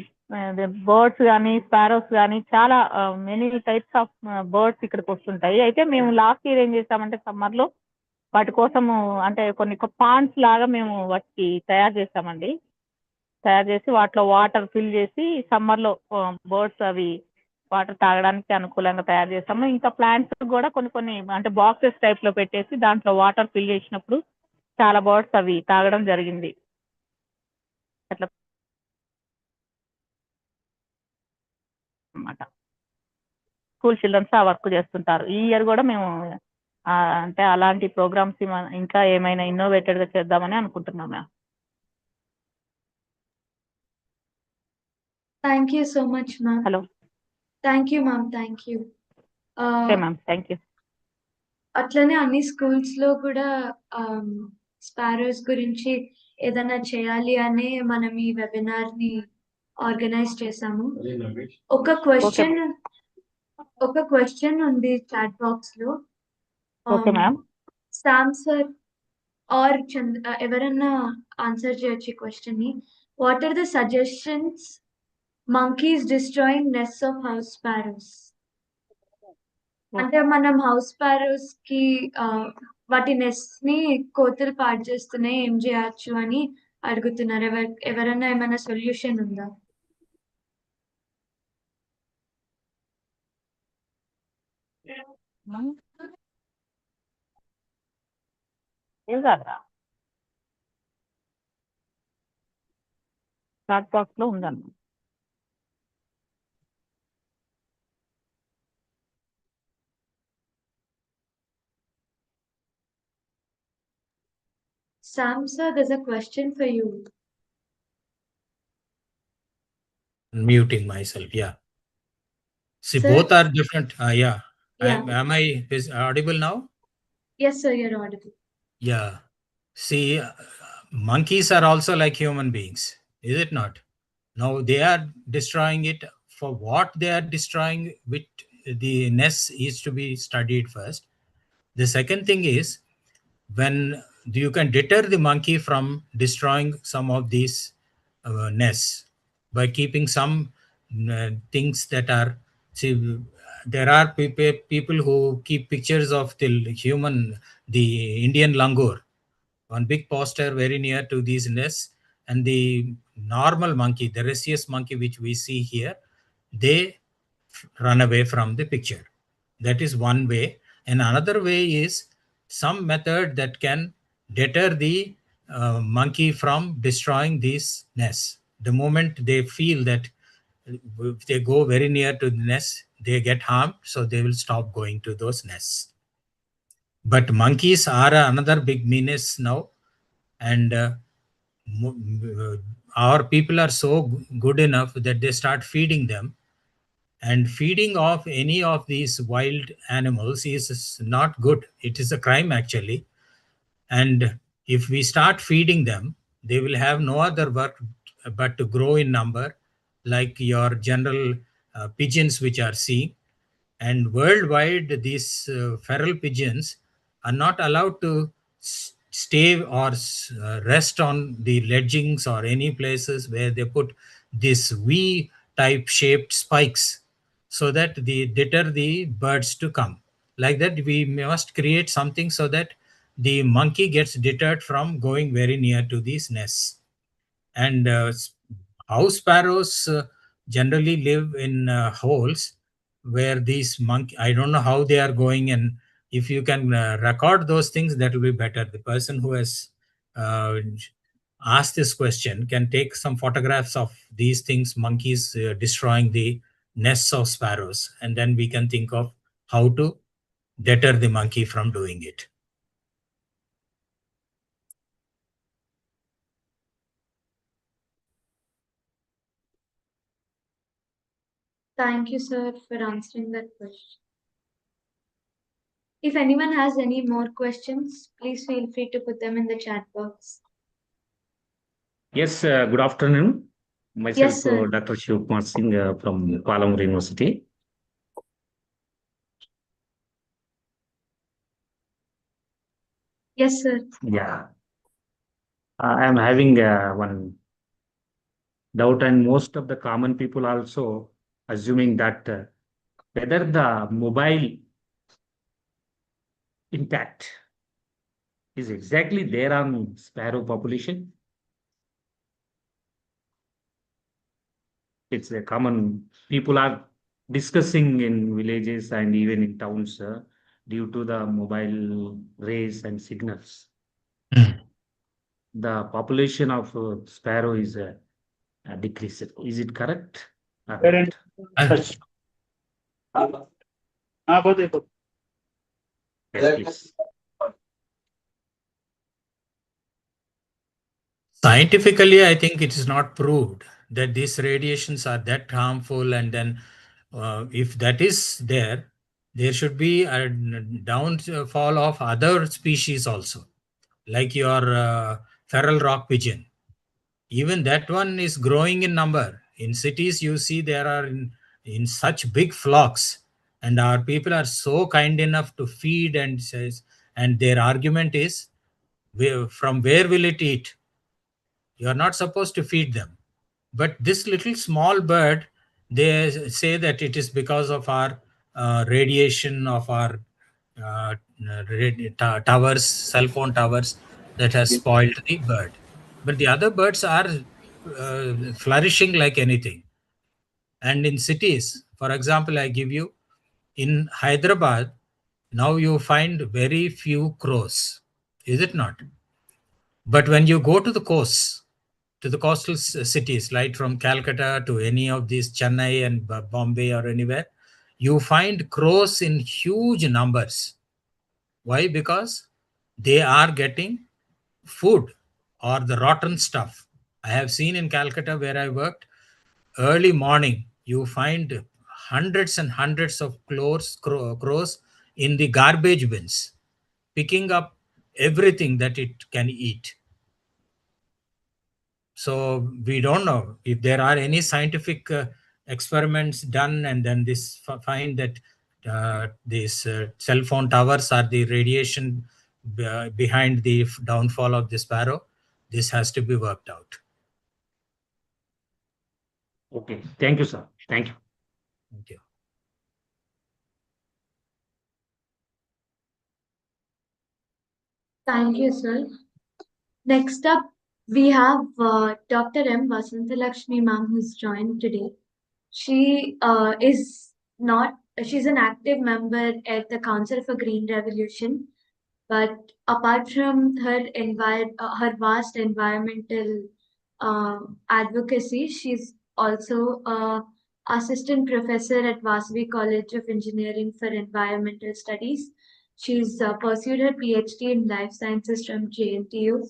బర్డ్స్ కానీ స్పారోస్ కానీ చాలా మెనీ టైప్స్ ఆఫ్ బర్డ్స్ ఇక్కడికి వస్తుంటాయి. అయితే మేము లాస్ట్ ఇయర్ ఏం చేస్తామంటే సమ్మర్ లో వాటి కోసము అంటే కొన్ని పాండ్స్ లాగా మేము వాటికి తయారు చేస్తామండి. తయారు చేసి వాటిలో వాటర్ ఫిల్ చేసి సమ్మర్ లో బర్డ్స్ అవి వాటర్ తాగడానికి అనుకూలంగా తయారు చేస్తాము. ఇంకా ప్లాంట్స్ కూడా కొన్ని కొన్ని అంటే బాక్సెస్ టైప్ లో పెట్టేసి దాంట్లో వాటర్ ఫిల్ చేసినప్పుడు చాలా బర్డ్స్ అవి తాగడం జరిగింది. అట్లా అన్నమాట. స్కూల్ చిల్డ్రన్స్ ఆ వర్క్ చేస్తుంటారు. ఈ ఇయర్ కూడా మేము అంటే అలాంటి ప్రోగ్రామ్స్ ఇంకా ఏమైనా ఇన్నోవేటెడ్ గా చేద్దామని అనుకుంటున్నాం ma'am. Thank you so much ma'am. Hello. Thank you ma'am, thank you. Okay ma'am, thank you. అట్లనే అన్ని స్కూల్స్ లో కూడా స్పారోస్ గురించి ఏదైనా చేయాలి అనే మనం ఈ వెబినార్ ని ఆర్గనైజ్ చేసాము. ఒక క్వశ్చన్ ఉంది చాట్ బాక్స్ లో. Okay ma'am. Sam sir or ఎవరన్నా ఆన్సర్ చేయొచ్చు ఈ క్వశ్చన్ ని. What are the suggestions monkeys destroying nests of house sparrows? అంటే మనం హౌస్ స్పారోస్ కి వాటి నెస్ట్ ని కోతులు పాడు చేస్తున్నాయి, ఏం చేయొచ్చు అని అడుగుతున్నారు. ఎవరన్నా ఏమైనా సొల్యూషన్ ఉందా? ఏం కాదా చాట్ బాక్స్ లో ఉందన్న. Sam sir, there's a question for you. Muting myself, yeah. See, Sir? both are different. Yeah. Yeah. Am I audible now? Yes, sir, you're audible. Yeah. See, monkeys are also like human beings, is it not? Now they are destroying it. For what they are destroying with the nest is to be studied first. The second thing is, when you can deter the monkey from destroying some of these nests by keeping some things that are, see, there are people who keep pictures of the Indian langur, one big poster very near to these nests, and the normal monkey, the rhesus monkey which we see here, they run away from the picture. That is one way. And another way is some method that can deter the monkey from destroying these nests. The moment they feel that if they go very near to the nest, they get harmed, so they will stop going to those nests. But monkeys are another big menace now, and our people are so good enough that they start feeding them. And feeding of any of these wild animals is not good. It is a crime actually. And if we start feeding them, they will have no other work but to grow in number, like your general pigeons which are seen. And worldwide, these feral pigeons are not allowed to stay or rest on the ledgings or any places where they put this V type shaped spikes, so that they deter the birds to come. Like that, we must create something so that the monkey gets deterred from going very near to these nests. And house sparrows generally live in holes where these monkey, I don't know how they are going, and if you can record those things, that will be better. The person who has uh, asked this question can take some photographs of these things, monkeys destroying the nests of sparrows, and then we can think of how to deter the monkey from doing it. Thank you, sir, for answering that question. If anyone has any more questions, please feel free to put them in the chat box. Yes, good afternoon. Myself, Yes, sir. Dr. Shiv Kumar Singh from Palamur University. Yes, sir. Yeah. I am having one doubt, and most of the common people also assuming that whether the mobile impact is exactly there on sparrow population. It's a common, people are discussing in villages and even in towns due to the mobile rays and signals. The population of sparrow is decreased. Is it correct? Or not? Yes, please. Scientifically, I think it is not proved that these radiations are that harmful. And then if that is there, there should be a downfall of other species also, like your feral rock pigeon. Even that one is growing in number. In cities, you see there are in such big flocks, and our people are so kind enough to feed and says, and their argument is, from where will it eat? You are not supposed to feed them. But this little small bird, they say that it is because of our radiation of our towers, cell phone towers, that has spoiled the bird. But the other birds are flourishing like anything. And in cities, for example, I give you, in Hyderabad, now you find very few crows. Is it not? But when you go to the coasts, to the coastal cities, like from Calcutta to any of these Chennai and Bombay or anywhere, you find crows in huge numbers. Why? Because they are getting food or the rotten stuff. I have seen in Calcutta where I worked, early morning, you find hundreds and hundreds of crows in the garbage bins, picking up everything that it can eat. So we don't know if there are any scientific experiments done, and then this find that these cell phone towers are the radiation behind the downfall of the sparrow. This has to be worked out. Okay. Thank you, sir. Thank you. Thank you. Thank you, sir. Next up, we have Dr. M. Vasantalakshmi ma'am, who's joined today. She is not, she's an active member at the Council for Green Revolution, but apart from her her vast environmental advocacy, she's also a assistant professor at Vasavi College of Engineering for Environmental Studies. She's pursued her PhD in Life Sciences from JNTU.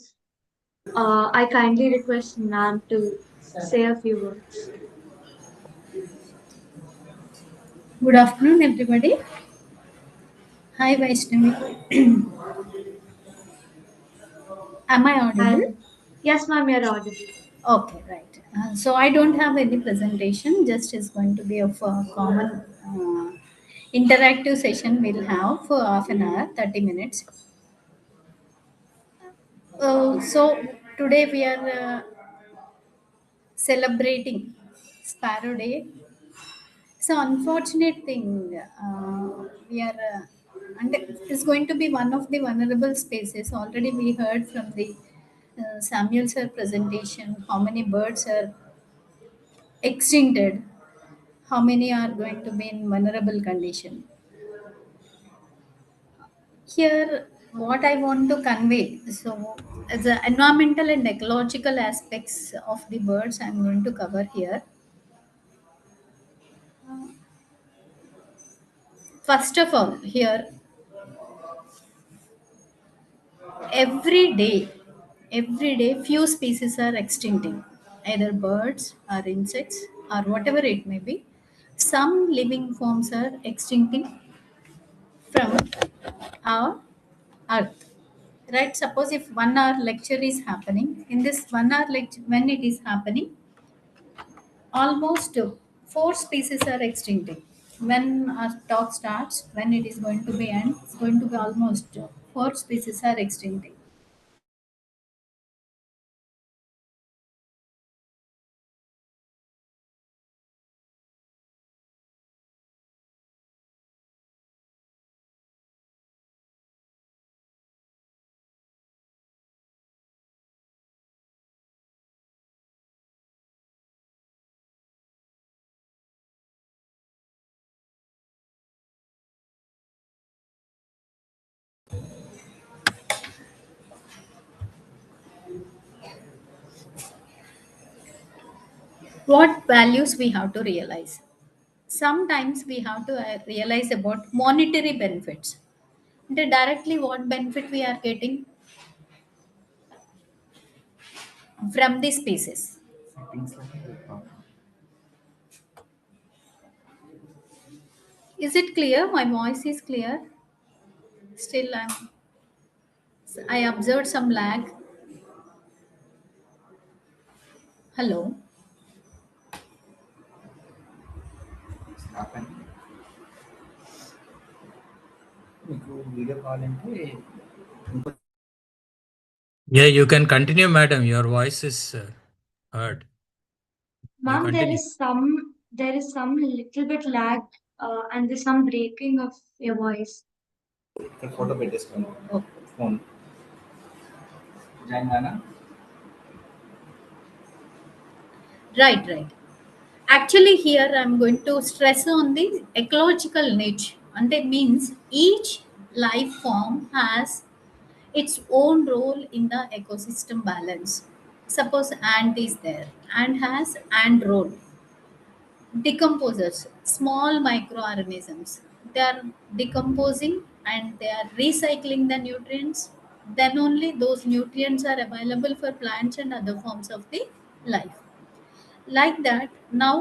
I kindly request ma'am to say a few words. Good afternoon, everybody. Hi, Vaishnavi. Am I audible? Yes, ma'am, you're audible. Okay, right. So I don't have any presentation, just is going to be of a common interactive session we'll have for half an hour, 30 minutes. So today we are celebrating Sparrow Day. So unfortunate thing, we are, and it's going to be one of the vulnerable spaces. Already we heard from the Samuel sir presentation how many birds are extincted, how many are going to be in vulnerable condition. Here, what I want to convey, so as the environmental and ecological aspects of the birds, I'm going to cover here. First of all, here every day, every day, few species are extincting, either birds or insects or whatever it may be. Some living forms are extincting from our earth. Right? Suppose if 1 hour lecture is happening, in this 1 hour lecture, when it is happening, almost four species are extincting. When our talk starts, when it is going to be end, it's going to be almost four species are extincting. What values we have to realize? Sometimes we have to realize about monetary benefits. Directly what benefit we are getting from the species. Is it clear? My voice is clear. Still, I observed some lag. Hello. Yeah, you can continue, madam. Your voice is heard. You Ma'am, continue. there is some little bit lag, and there's some breaking of your voice. Photo పెట్టేసుకోండి phone join కానా Right. Actually, here I'm going to stress on the ecological niche. And it means each life form has its own role in the ecosystem balance. Suppose ant is there, ant has ant role. Decomposers, small microorganisms, they are decomposing and they are recycling the nutrients. Then only those nutrients are available for plants and other forms of the life. Like that, now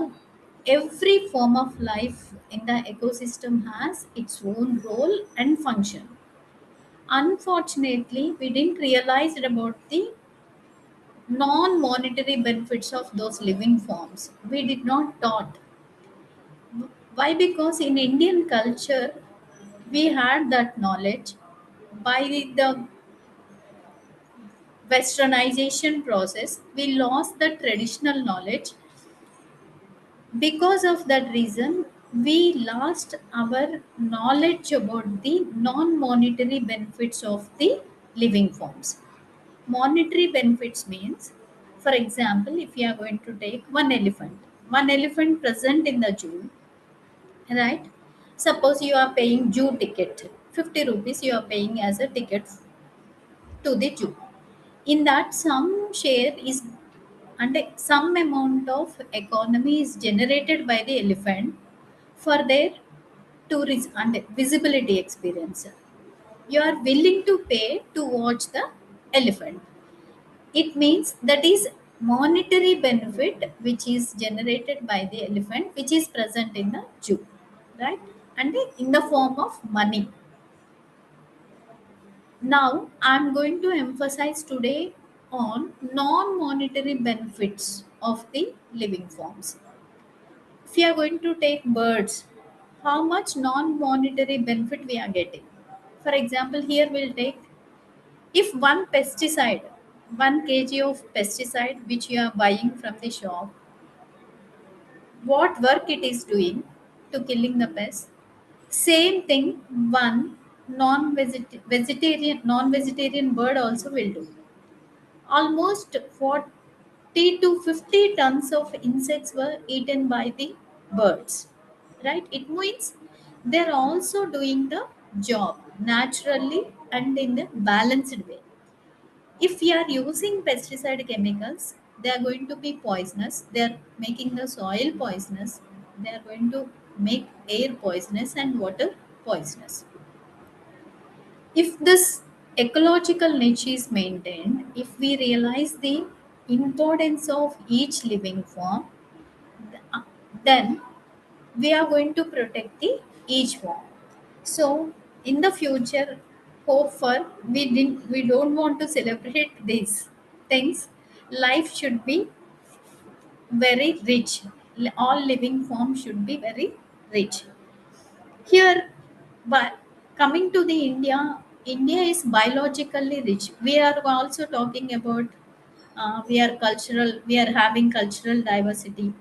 every form of life in the ecosystem has its own role and function. Unfortunately, we didn't realize about the non-monetary benefits of those living forms. We did not taught. Why? Because in Indian culture, we had that knowledge. By the westernization process, we lost the traditional knowledge. Because of that reason, we lost our knowledge about the non-monetary benefits of the living forms. Monetary benefits means, for example, if you are going to take one elephant present in the zoo, right? Suppose you are paying zoo ticket, 50 rupees you are paying as a ticket to the zoo. In that, some share is and some amount of economy is generated by the elephant for their tourism and visibility experience. You are willing to pay to watch the elephant. It means that is monetary benefit which is generated by the elephant, which is present in the zoo, right? And in the form of money. Now, I'm going to emphasize today on non-monetary benefits of the living forms. If you are going to take birds, how much non-monetary benefit we are getting? For example, here we'll take, if one pesticide, 1 kg of pesticide which you are buying from the shop, what work it is doing to killing the pest? Same thing, one non-vegetarian bird also will do. Almost 40 to 50 tons of insects were eaten by the birds. Right? It means they're also doing the job naturally and in a balanced way. If we are using pesticide chemicals, they are going to be poisonous. They are making the soil poisonous. They are going to make air poisonous and water poisonous. If this ecological niche is maintained, if we realize the importance of each living form, uh, then we are going to protect the each form. So in the future, hope for, we don't want to celebrate these things. Life should be very rich. All living forms should be very rich. Here, but coming to the India is biologically rich. We are also talking about we are having cultural diversity.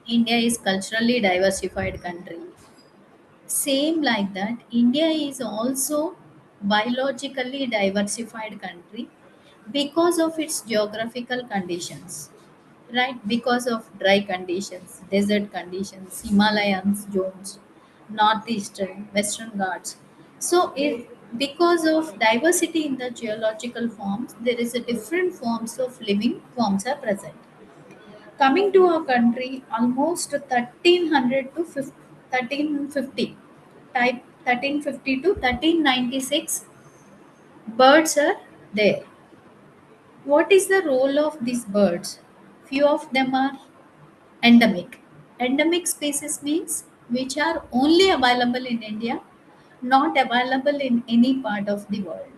India is culturally diversified country. Same like that, India is also biologically diversified country because of its geographical conditions, right? Because of dry conditions, desert conditions, Himalayan zones, northeastern, western Ghats. So, because of diversity in the geological forms, there is a different forms of living forms are present. Coming to our country, almost 1300 to 1350 type 1350 to 1396 birds are there. What is the role of these birds? Few of them are endemic. Endemic species means which are only available in India, not available in any part of the world.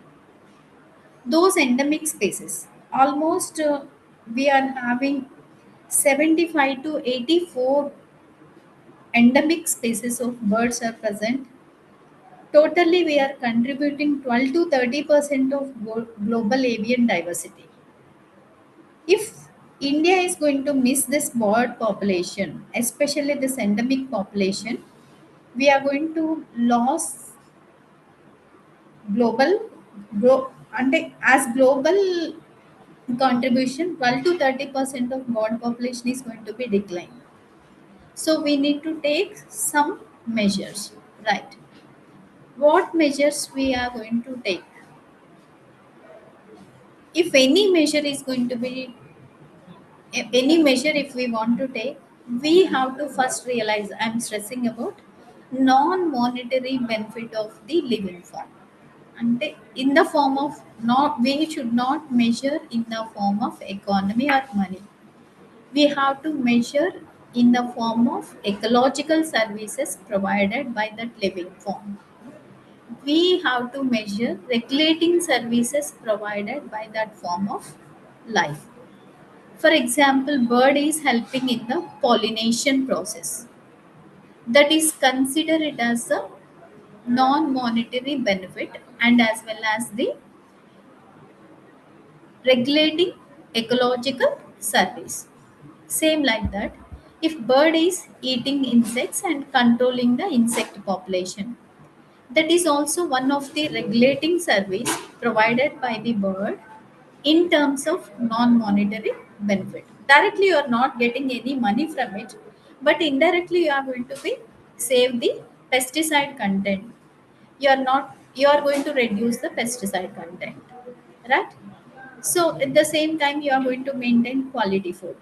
Those endemic species, almost we are having 75 to 84 endemic species of birds are present. Totally, we are contributing 12 to 30% of global avian diversity. If India is going to miss this bird population, especially this endemic population, we are going to lose global and as global contribution 12 to 30% of bird population is going to be declined. So we need to take some measures, right? What measures we are going to take? If any measure is going to be any measure, if we want to take, we have to first realize, I'm stressing about non-monetary benefit of the living form, and in the form of, not, we should not measure in the form of economy or money. We have to measure in the form of ecological services provided by that living form. We have to measure regulating services provided by that form of life. For example, bird is helping in the pollination process. That is considered as a non-monetary benefit and as well as the regulating ecological service. Same like that, if bird is eating insects and controlling the insect population, that is also one of the regulating service provided by the bird in terms of non-monetary benefit. Directly, you are not getting any money from it, but indirectly, you are going to be save the pesticide content. You are going to reduce the pesticide content, right? So at the same time, you are going to maintain quality food.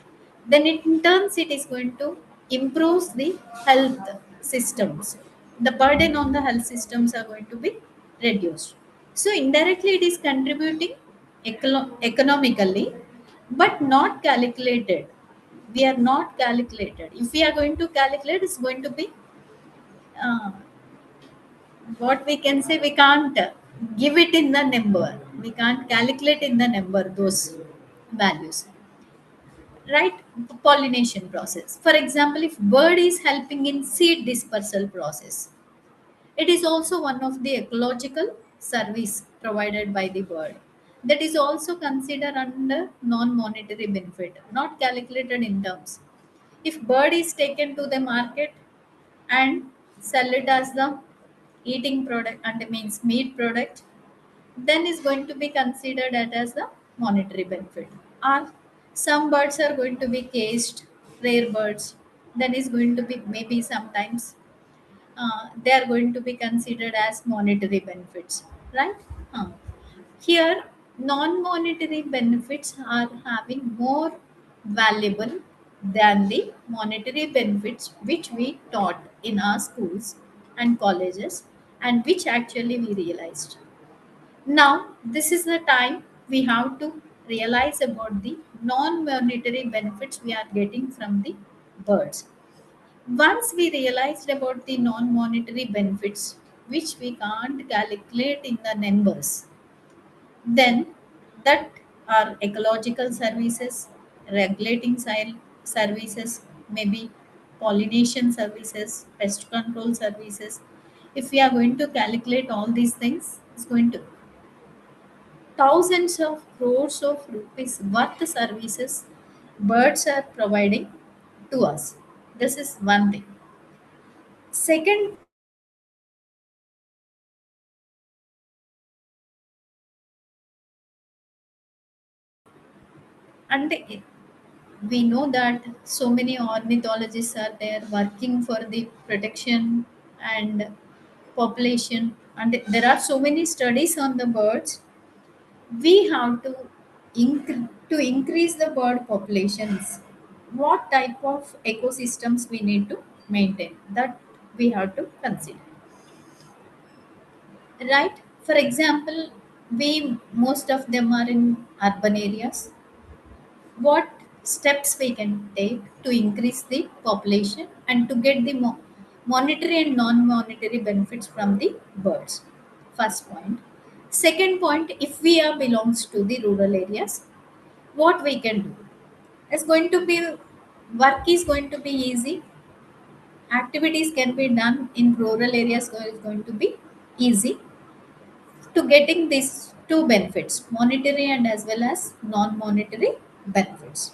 Then in turns, it is going to improve the health systems. The burden on the health systems are going to be reduced. So indirectly, it is contributing economically, but not calculated. We are not calculated. If we are going to calculate, it's going to be uh, what we can say, we can't give it in the number, we can't calculate in the number those values, right? Pollination process. For example, if bird is helping in seed dispersal process, it is also one of the ecological service provided by the bird. That is also considered under non-monetary benefit, not calculated in terms. If bird is taken to the market and sell it as the eating product and means meat product, then is going to be considered as the monetary benefit. Or some birds are going to be caged, rare birds, then is going to be maybe sometimes they are going to be considered as monetary benefits, right? Huh. Here, non-monetary benefits are having more valuable than the monetary benefits which we taught in our schools and colleges and which actually we realized. Now, this is the time we have to realize about the non-monetary benefits we are getting from the birds. Once we realized about the non-monetary benefits, which we can't calculate in the numbers, then that are ecological services, regulating soil services, maybe pollination services, pest control services. If we are going to calculate all these things, it's going to thousands of crores of rupees worth services birds are providing to us. This is one thing. Second, and we know that so many ornithologists are there working for the protection and population, and there are so many studies on the birds. We have to increase the bird populations. What type of ecosystems we need to maintain, that we have to consider, right? For example, we most of them are in urban areas. What steps we can take to increase the population and to get the monetary and non-monetary benefits from the birds? First point. Second point, if we are belongs to the rural areas, what we can do is going to be, work is going to be easy, activities can be done in rural areas, so it's going to be easy to getting these two benefits, monetary and as well as non-monetary benefits.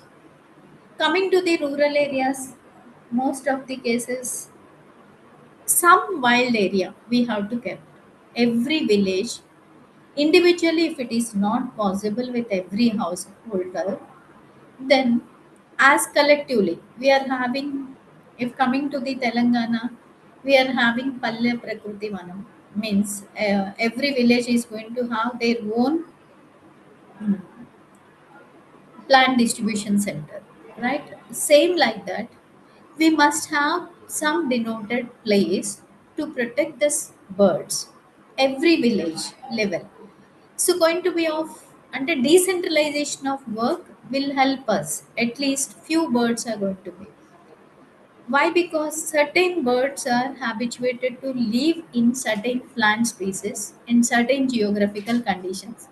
Coming to the rural areas, most of the cases, some wild area we have to keep. Every village, individually, if it is not possible with every householder, then as collectively, we are having, if coming to the Telangana, we are having Palle Prakriti Vanam. Means every village is going to have their own plant distribution center, right? Same like that, we must have some denoted place to protect these birds, every village level. So going to be of under decentralization of work will help us. At least few birds are going to be. Why? Because certain birds are habituated to live in certain plant species in certain geographical conditions.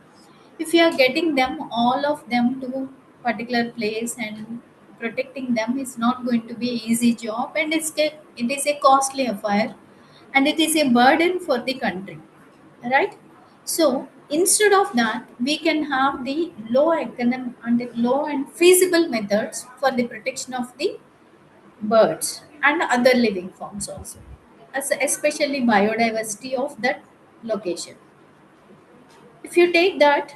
If you are getting them all of them to particular place and protecting them is not going to be easy job, and it is a costly affair, and it is a burden for the country, right? So instead of that, we can have the low economic and low and feasible methods for the protection of the birds and other living forms also, especially biodiversity of that location. If you take that,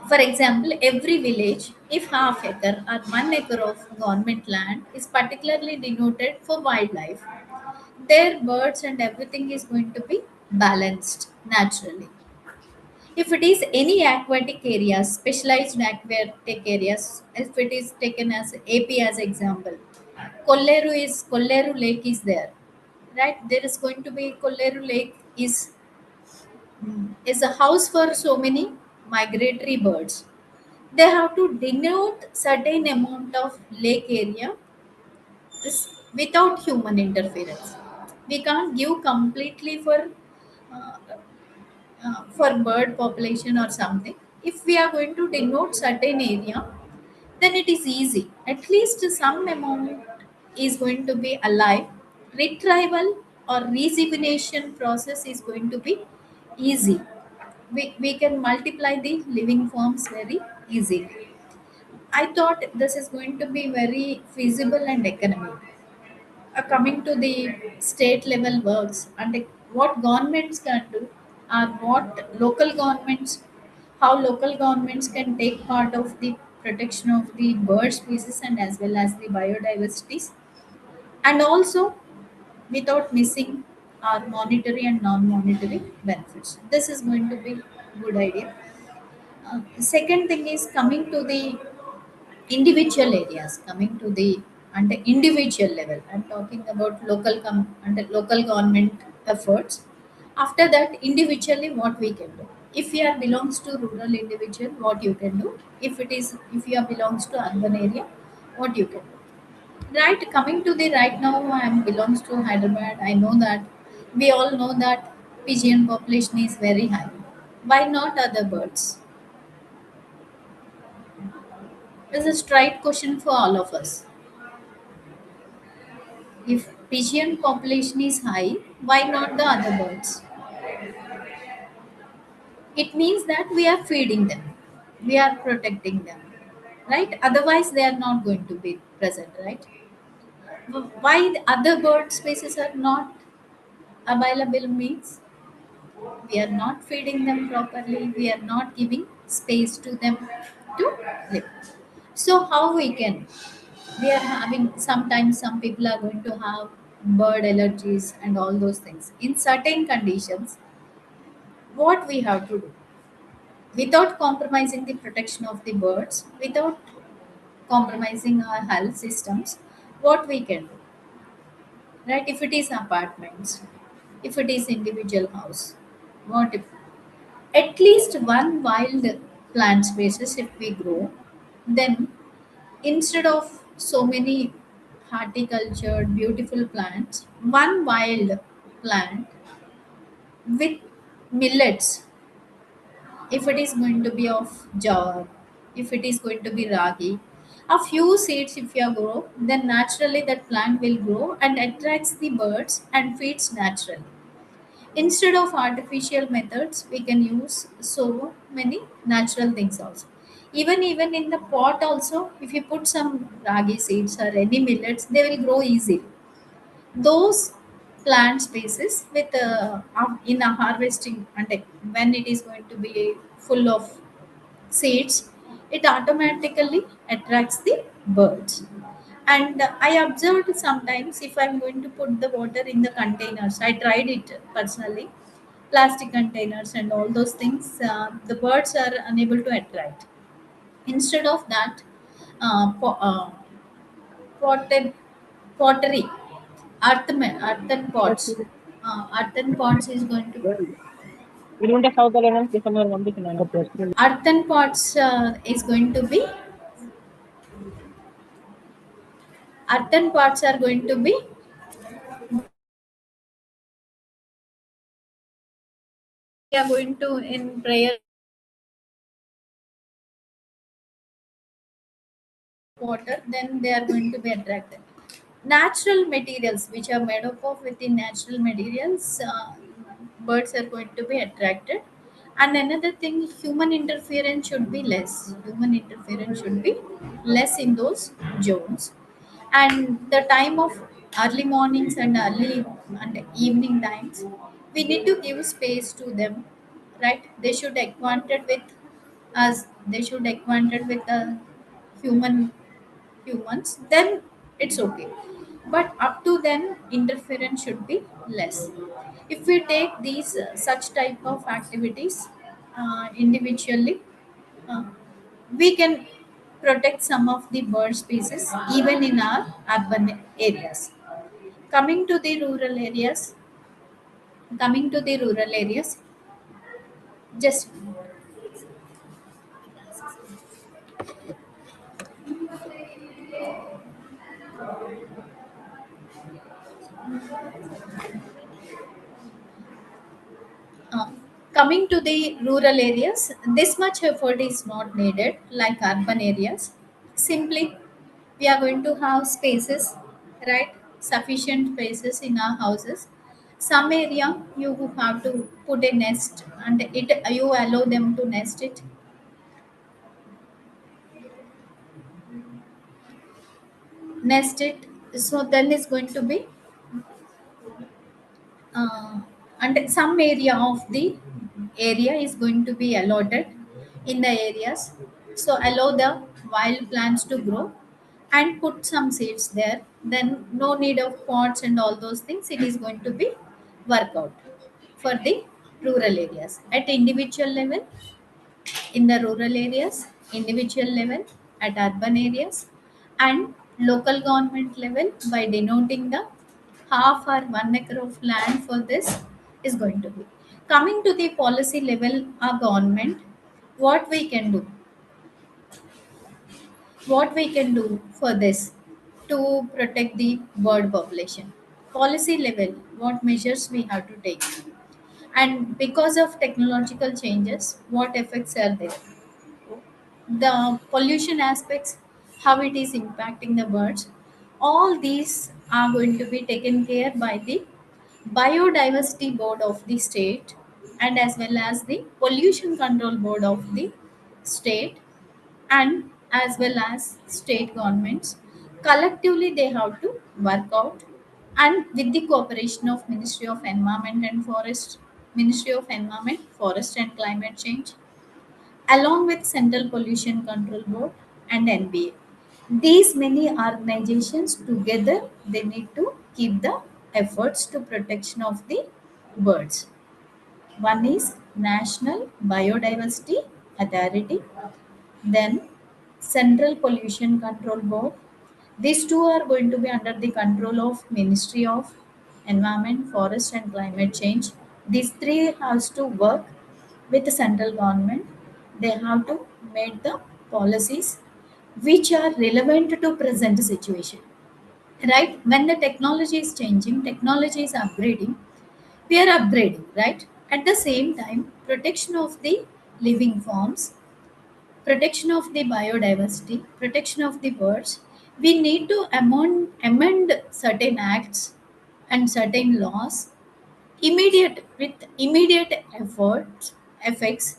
for example, every village, if half acre or 1 acre of government land is particularly denoted for wildlife, their birds and everything is going to be balanced naturally. If it is any aquatic areas, specialized aquatic areas, if it is taken as AP as example, Kolleru Lake is there, right? There is going to be Kolleru Lake is a house for so many migratory birds. They have to denote certain amount of lake area without human interference. We can't give completely uh, for bird population or something. if we are going to denote certain area, then it is easy. At least some amount is going to be alive. Retrieval or rejuvenation process is going to be easy. We can multiply the living forms very easily. I thought this is going to be very feasible and economic. Coming to the state level works and what governments can do, or what local governments, how local governments can take part of the protection of the bird species and as well as the biodiversities, and also without missing our monetary and non-monetary benefits. This is going to be good idea. Second thing is coming to the individual areas, coming to the and the individual level. I'm talking about and local government efforts. After that, individually, what we can do. If you are belongs to rural individual, what you can do. If you are belongs to urban area, what you can do. Right, coming to the right now, I am belongs to Hyderabad. I know that we all know that pigeon population is very high. Why not other birds? It's a straight question for all of us. If pigeon population is high, why not the other birds? It means that we are feeding them, we are protecting them, right? Otherwise, they are not going to be present, right? Why the other bird species are not available means we are not feeding them properly, we are not giving space to them to live. So, how we can? We are having sometimes some people are going to have bird allergies and all those things. In certain conditions, what we have to do without compromising the protection of the birds, without compromising our health systems, what we can do, right? If it is apartments, if it is individual house, what if at least one wild plant species if we grow, then instead of so many horticultured beautiful plants, one wild plant with millets, if it is going to be of jawar, if it is going to be ragi, a few seeds if you grow, then naturally that plant will grow and attracts the birds and feeds naturally. Instead of artificial methods, we can use so many natural things also. Even in the pot also, if you put some ragi seeds or any millets, they will grow easily. Those plant species with in a harvesting and when it is going to be full of seeds, it automatically attracts the birds. And I observed sometimes if I'm going to put the water in the containers, I tried it personally, plastic containers and all those things, the birds are unable to attract. Instead of that, potted pottery, earthen pots, earthen pots is going to earthen pots is going to be earthen pots are going to be we are going to in prayer water, then they are going to be attracted. Natural materials which are made up of within natural materials, birds are going to be attracted. And another thing, human interference should be less. Human interference should be less in those zones. And the time of early mornings and early and evening times, we need to give space to them, right? They should acquainted with us. They should acquainted with the human humans, then it's okay. But up to then, interference should be less. If we take these such type of activities individually, uh, we can protect some of the bird species even in our urban areas. Coming to the rural areas, coming to the rural areas, just uh, Coming to the rural areas, this much effort is not needed like urban areas. Simply, we are going to have spaces, right? Sufficient spaces in our houses. Some area you have to put a nest and you allow them to nest it. Nest it. So then it's going to be and some area of the area is going to be allotted in the areas, so allow the wild plants to grow and put some seeds there, then no need of pots and all those things, it is going to be work out for the rural areas at individual level, in the rural areas, individual level, at urban areas, and local government level by denoting the half or 1 acre of land for this is going to be. Coming to the policy level, our government, what we can do, what we can do for this to protect the bird population. Policy level, what measures we have to take, and because of technological changes, what effects are there, the pollution aspects, how it is impacting the birds. All these are going to be taken care by the biodiversity board of the state and as well as the pollution control board of the state and as well as state governments. Collectively, they have to work out and with the cooperation of Ministry of Environment and Forest, Ministry of Environment, Forest and Climate Change, along with Central Pollution Control Board and NBA. These many organizations together, they need to keep the efforts to protection of the birds. One is National Biodiversity Authority, then Central Pollution Control Board. These two are going to be under the control of Ministry of Environment, Forest and Climate Change. These three has to work with the central government. They have to make the policies which are relevant to present situation. Right? When the technology is changing, technology is upgrading, we are upgrading, right? At the same time, protection of the living forms, protection of the biodiversity, protection of the birds, we need to amend certain acts and certain laws immediate with immediate efforts effects,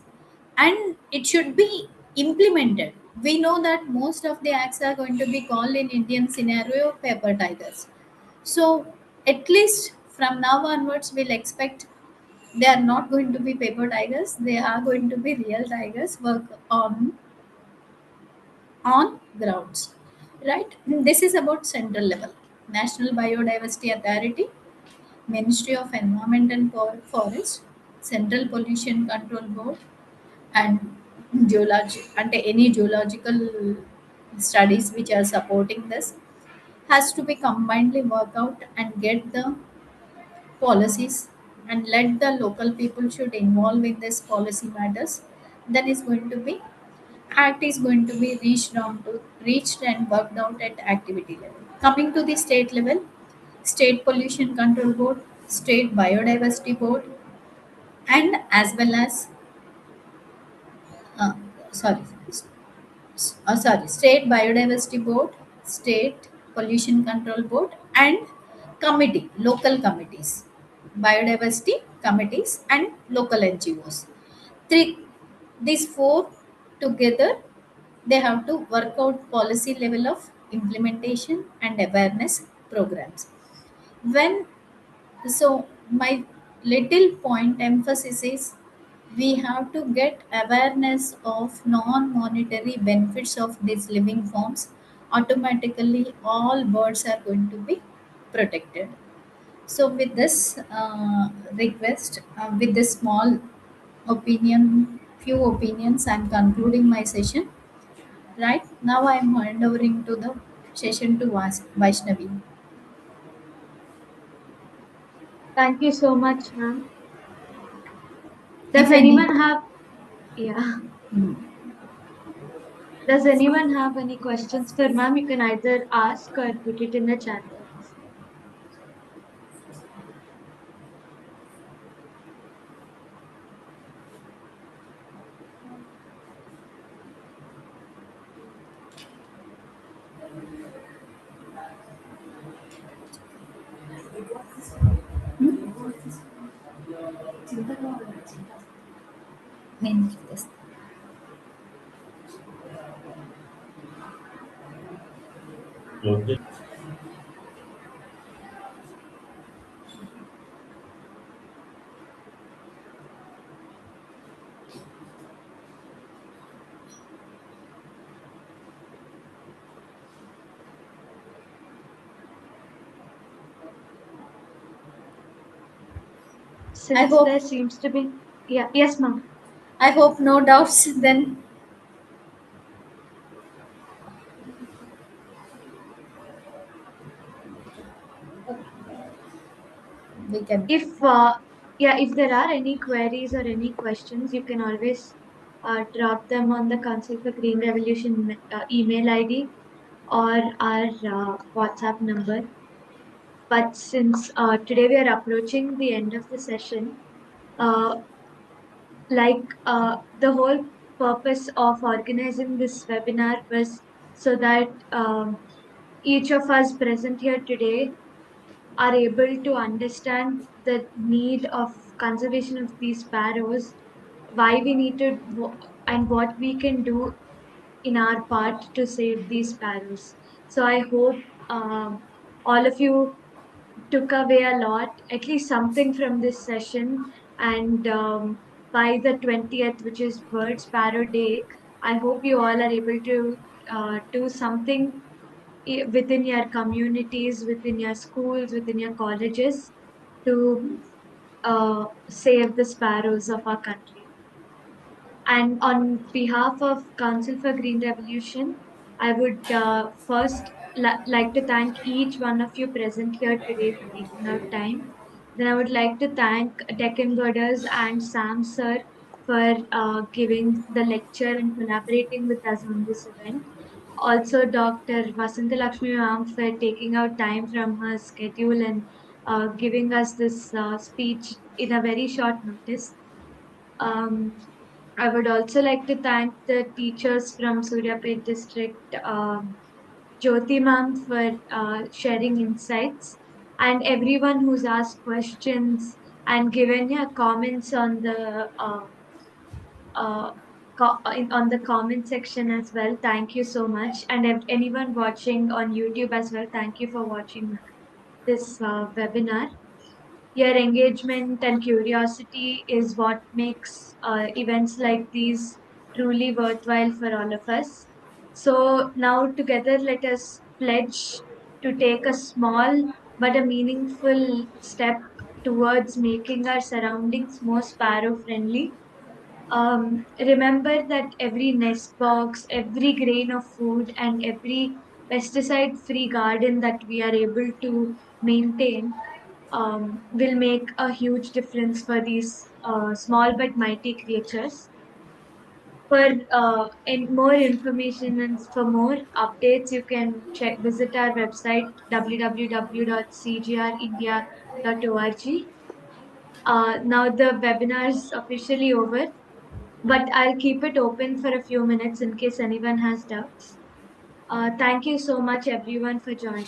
and it should be implemented. We know that most of the acts are going to be called in Indian scenario paper tigers. So at least from now onwards, we'll expect they are not going to be paper tigers. They are going to be real tigers. Work on grounds, right? This is about central level. National Biodiversity Authority, Ministry of Environment and Forest, Central Pollution Control Board, and geology and any geological studies which are supporting this has to be combinedly work out and get the policies and let the local people should involve in this policy matters. Then is going to be act is going to be reached and worked out at activity level. Coming to the state level, State Pollution Control Board, State Biodiversity Board, and as well as uh, sorry, State Biodiversity Board, State Pollution Control Board, and committee, local committees, biodiversity committees, and local NGOs. Three, these four together, they have to work out policy level of implementation and awareness programs. When so my little point emphasis is we have to get awareness of non-monetary benefits of these living forms. Automatically, all birds are going to be protected. So, with this request, with this small few opinions, I'm concluding my session. Right now, I'm handovering to the session to Vaishnavi. Thank you so much, ma'am. If Does any, anyone have, yeah, Hmm. does anyone have any questions for ma'am? You can either ask or put it in the chat box. Okay. Since hope- there seems to be, yeah, yes, ma'am. I hope no doubts then. We can. If if there are any queries or any questions, you can always drop them on the Council for Green Revolution email ID or our WhatsApp number. But since today we are approaching the end of the session, uh, the whole purpose of organizing this webinar was so that each of us present here today are able to understand the need of conservation of these sparrows, why we need to, and what we can do in our part to save these sparrows. So I hope all of you took away a lot, at least something from this session. And by the 20th, which is World Sparrow Day, I hope you all are able to do something within your communities, within your schools, within your colleges to save the sparrows of our country. And on behalf of Council for Green Revolution, I would first like to thank each one of you present here today for taking out time. Then I would like to thank Deccan Birders and Sam sir for giving the lecture and collaborating with us on this event. Also, Dr. Vasanta Lakshmi ma'am for taking out time from her schedule and giving us this speech in a very short notice. I would also like to thank the teachers from Suryapet district, Jyoti ma'am for sharing insights, and everyone who's asked questions and given your comments on the on the comment section as well. Thank you so much, and anyone watching on YouTube as well. Thank you for watching this webinar. Your engagement and curiosity is what makes events like these truly worthwhile for all of us. So now together, let us pledge to take a small but a meaningful step towards making our surroundings more sparrow friendly. Remember that every nest box, every grain of food, and every pesticide free garden that we are able to maintain will make a huge difference for these small but mighty creatures. For more information and for more updates, you can visit our website www.cgrindia.org. Now the webinar is officially over, but I'll keep it open for a few minutes in case anyone has doubts. Thank you so much, everyone, for joining.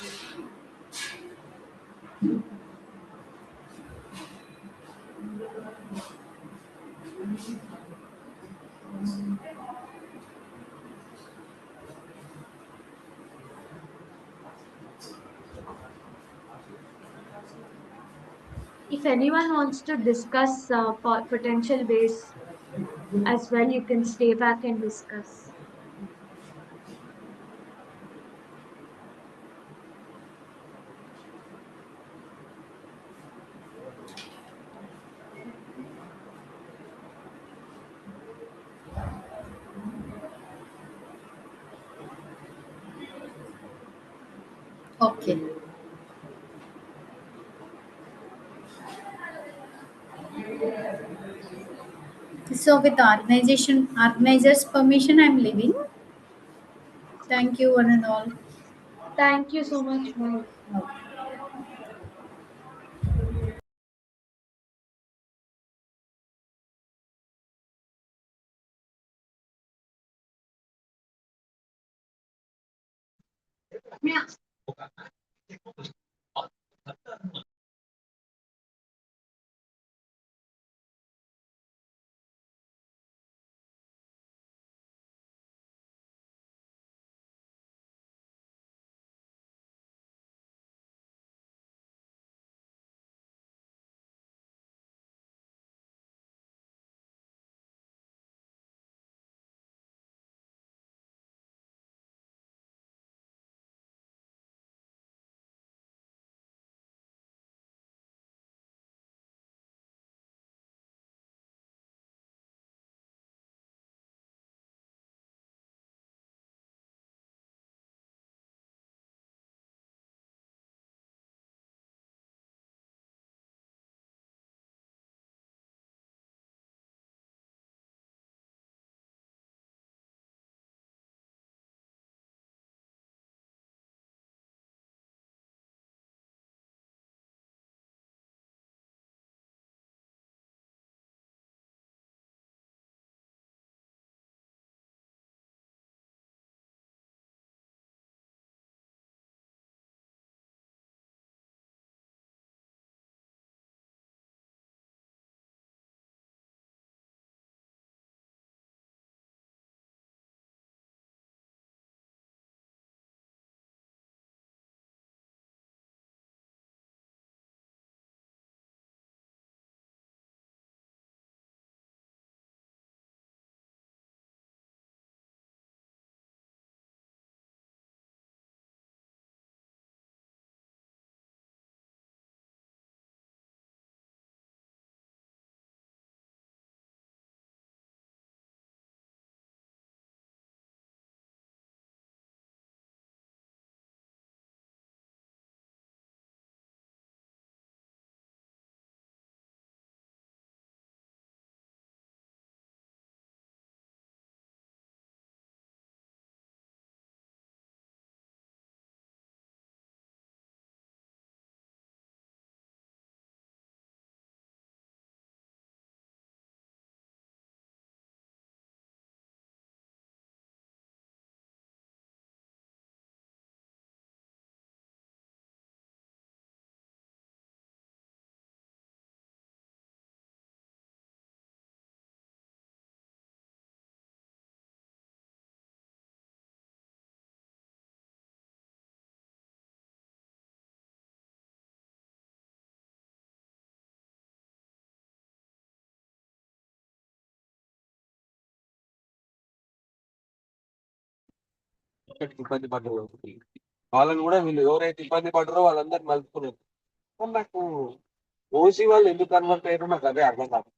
If anyone wants to discuss potential ways as well, you can stay back and discuss. Okay. So with the organizers' permission, I'm leaving. Thank you one and all. Thank you so much, Mo. Okay. ఇబ్బంది పడ్డారు. వాళ్ళని కూడా వీళ్ళు ఎవరైతే ఇబ్బంది పడ్డారో వాళ్ళందరూ మలుపుకున్నారు. నాకు ఓసీ వాళ్ళు ఎందుకు కన్వర్ట్ అయ్యారో నాకు అదే అర్థం కాదు.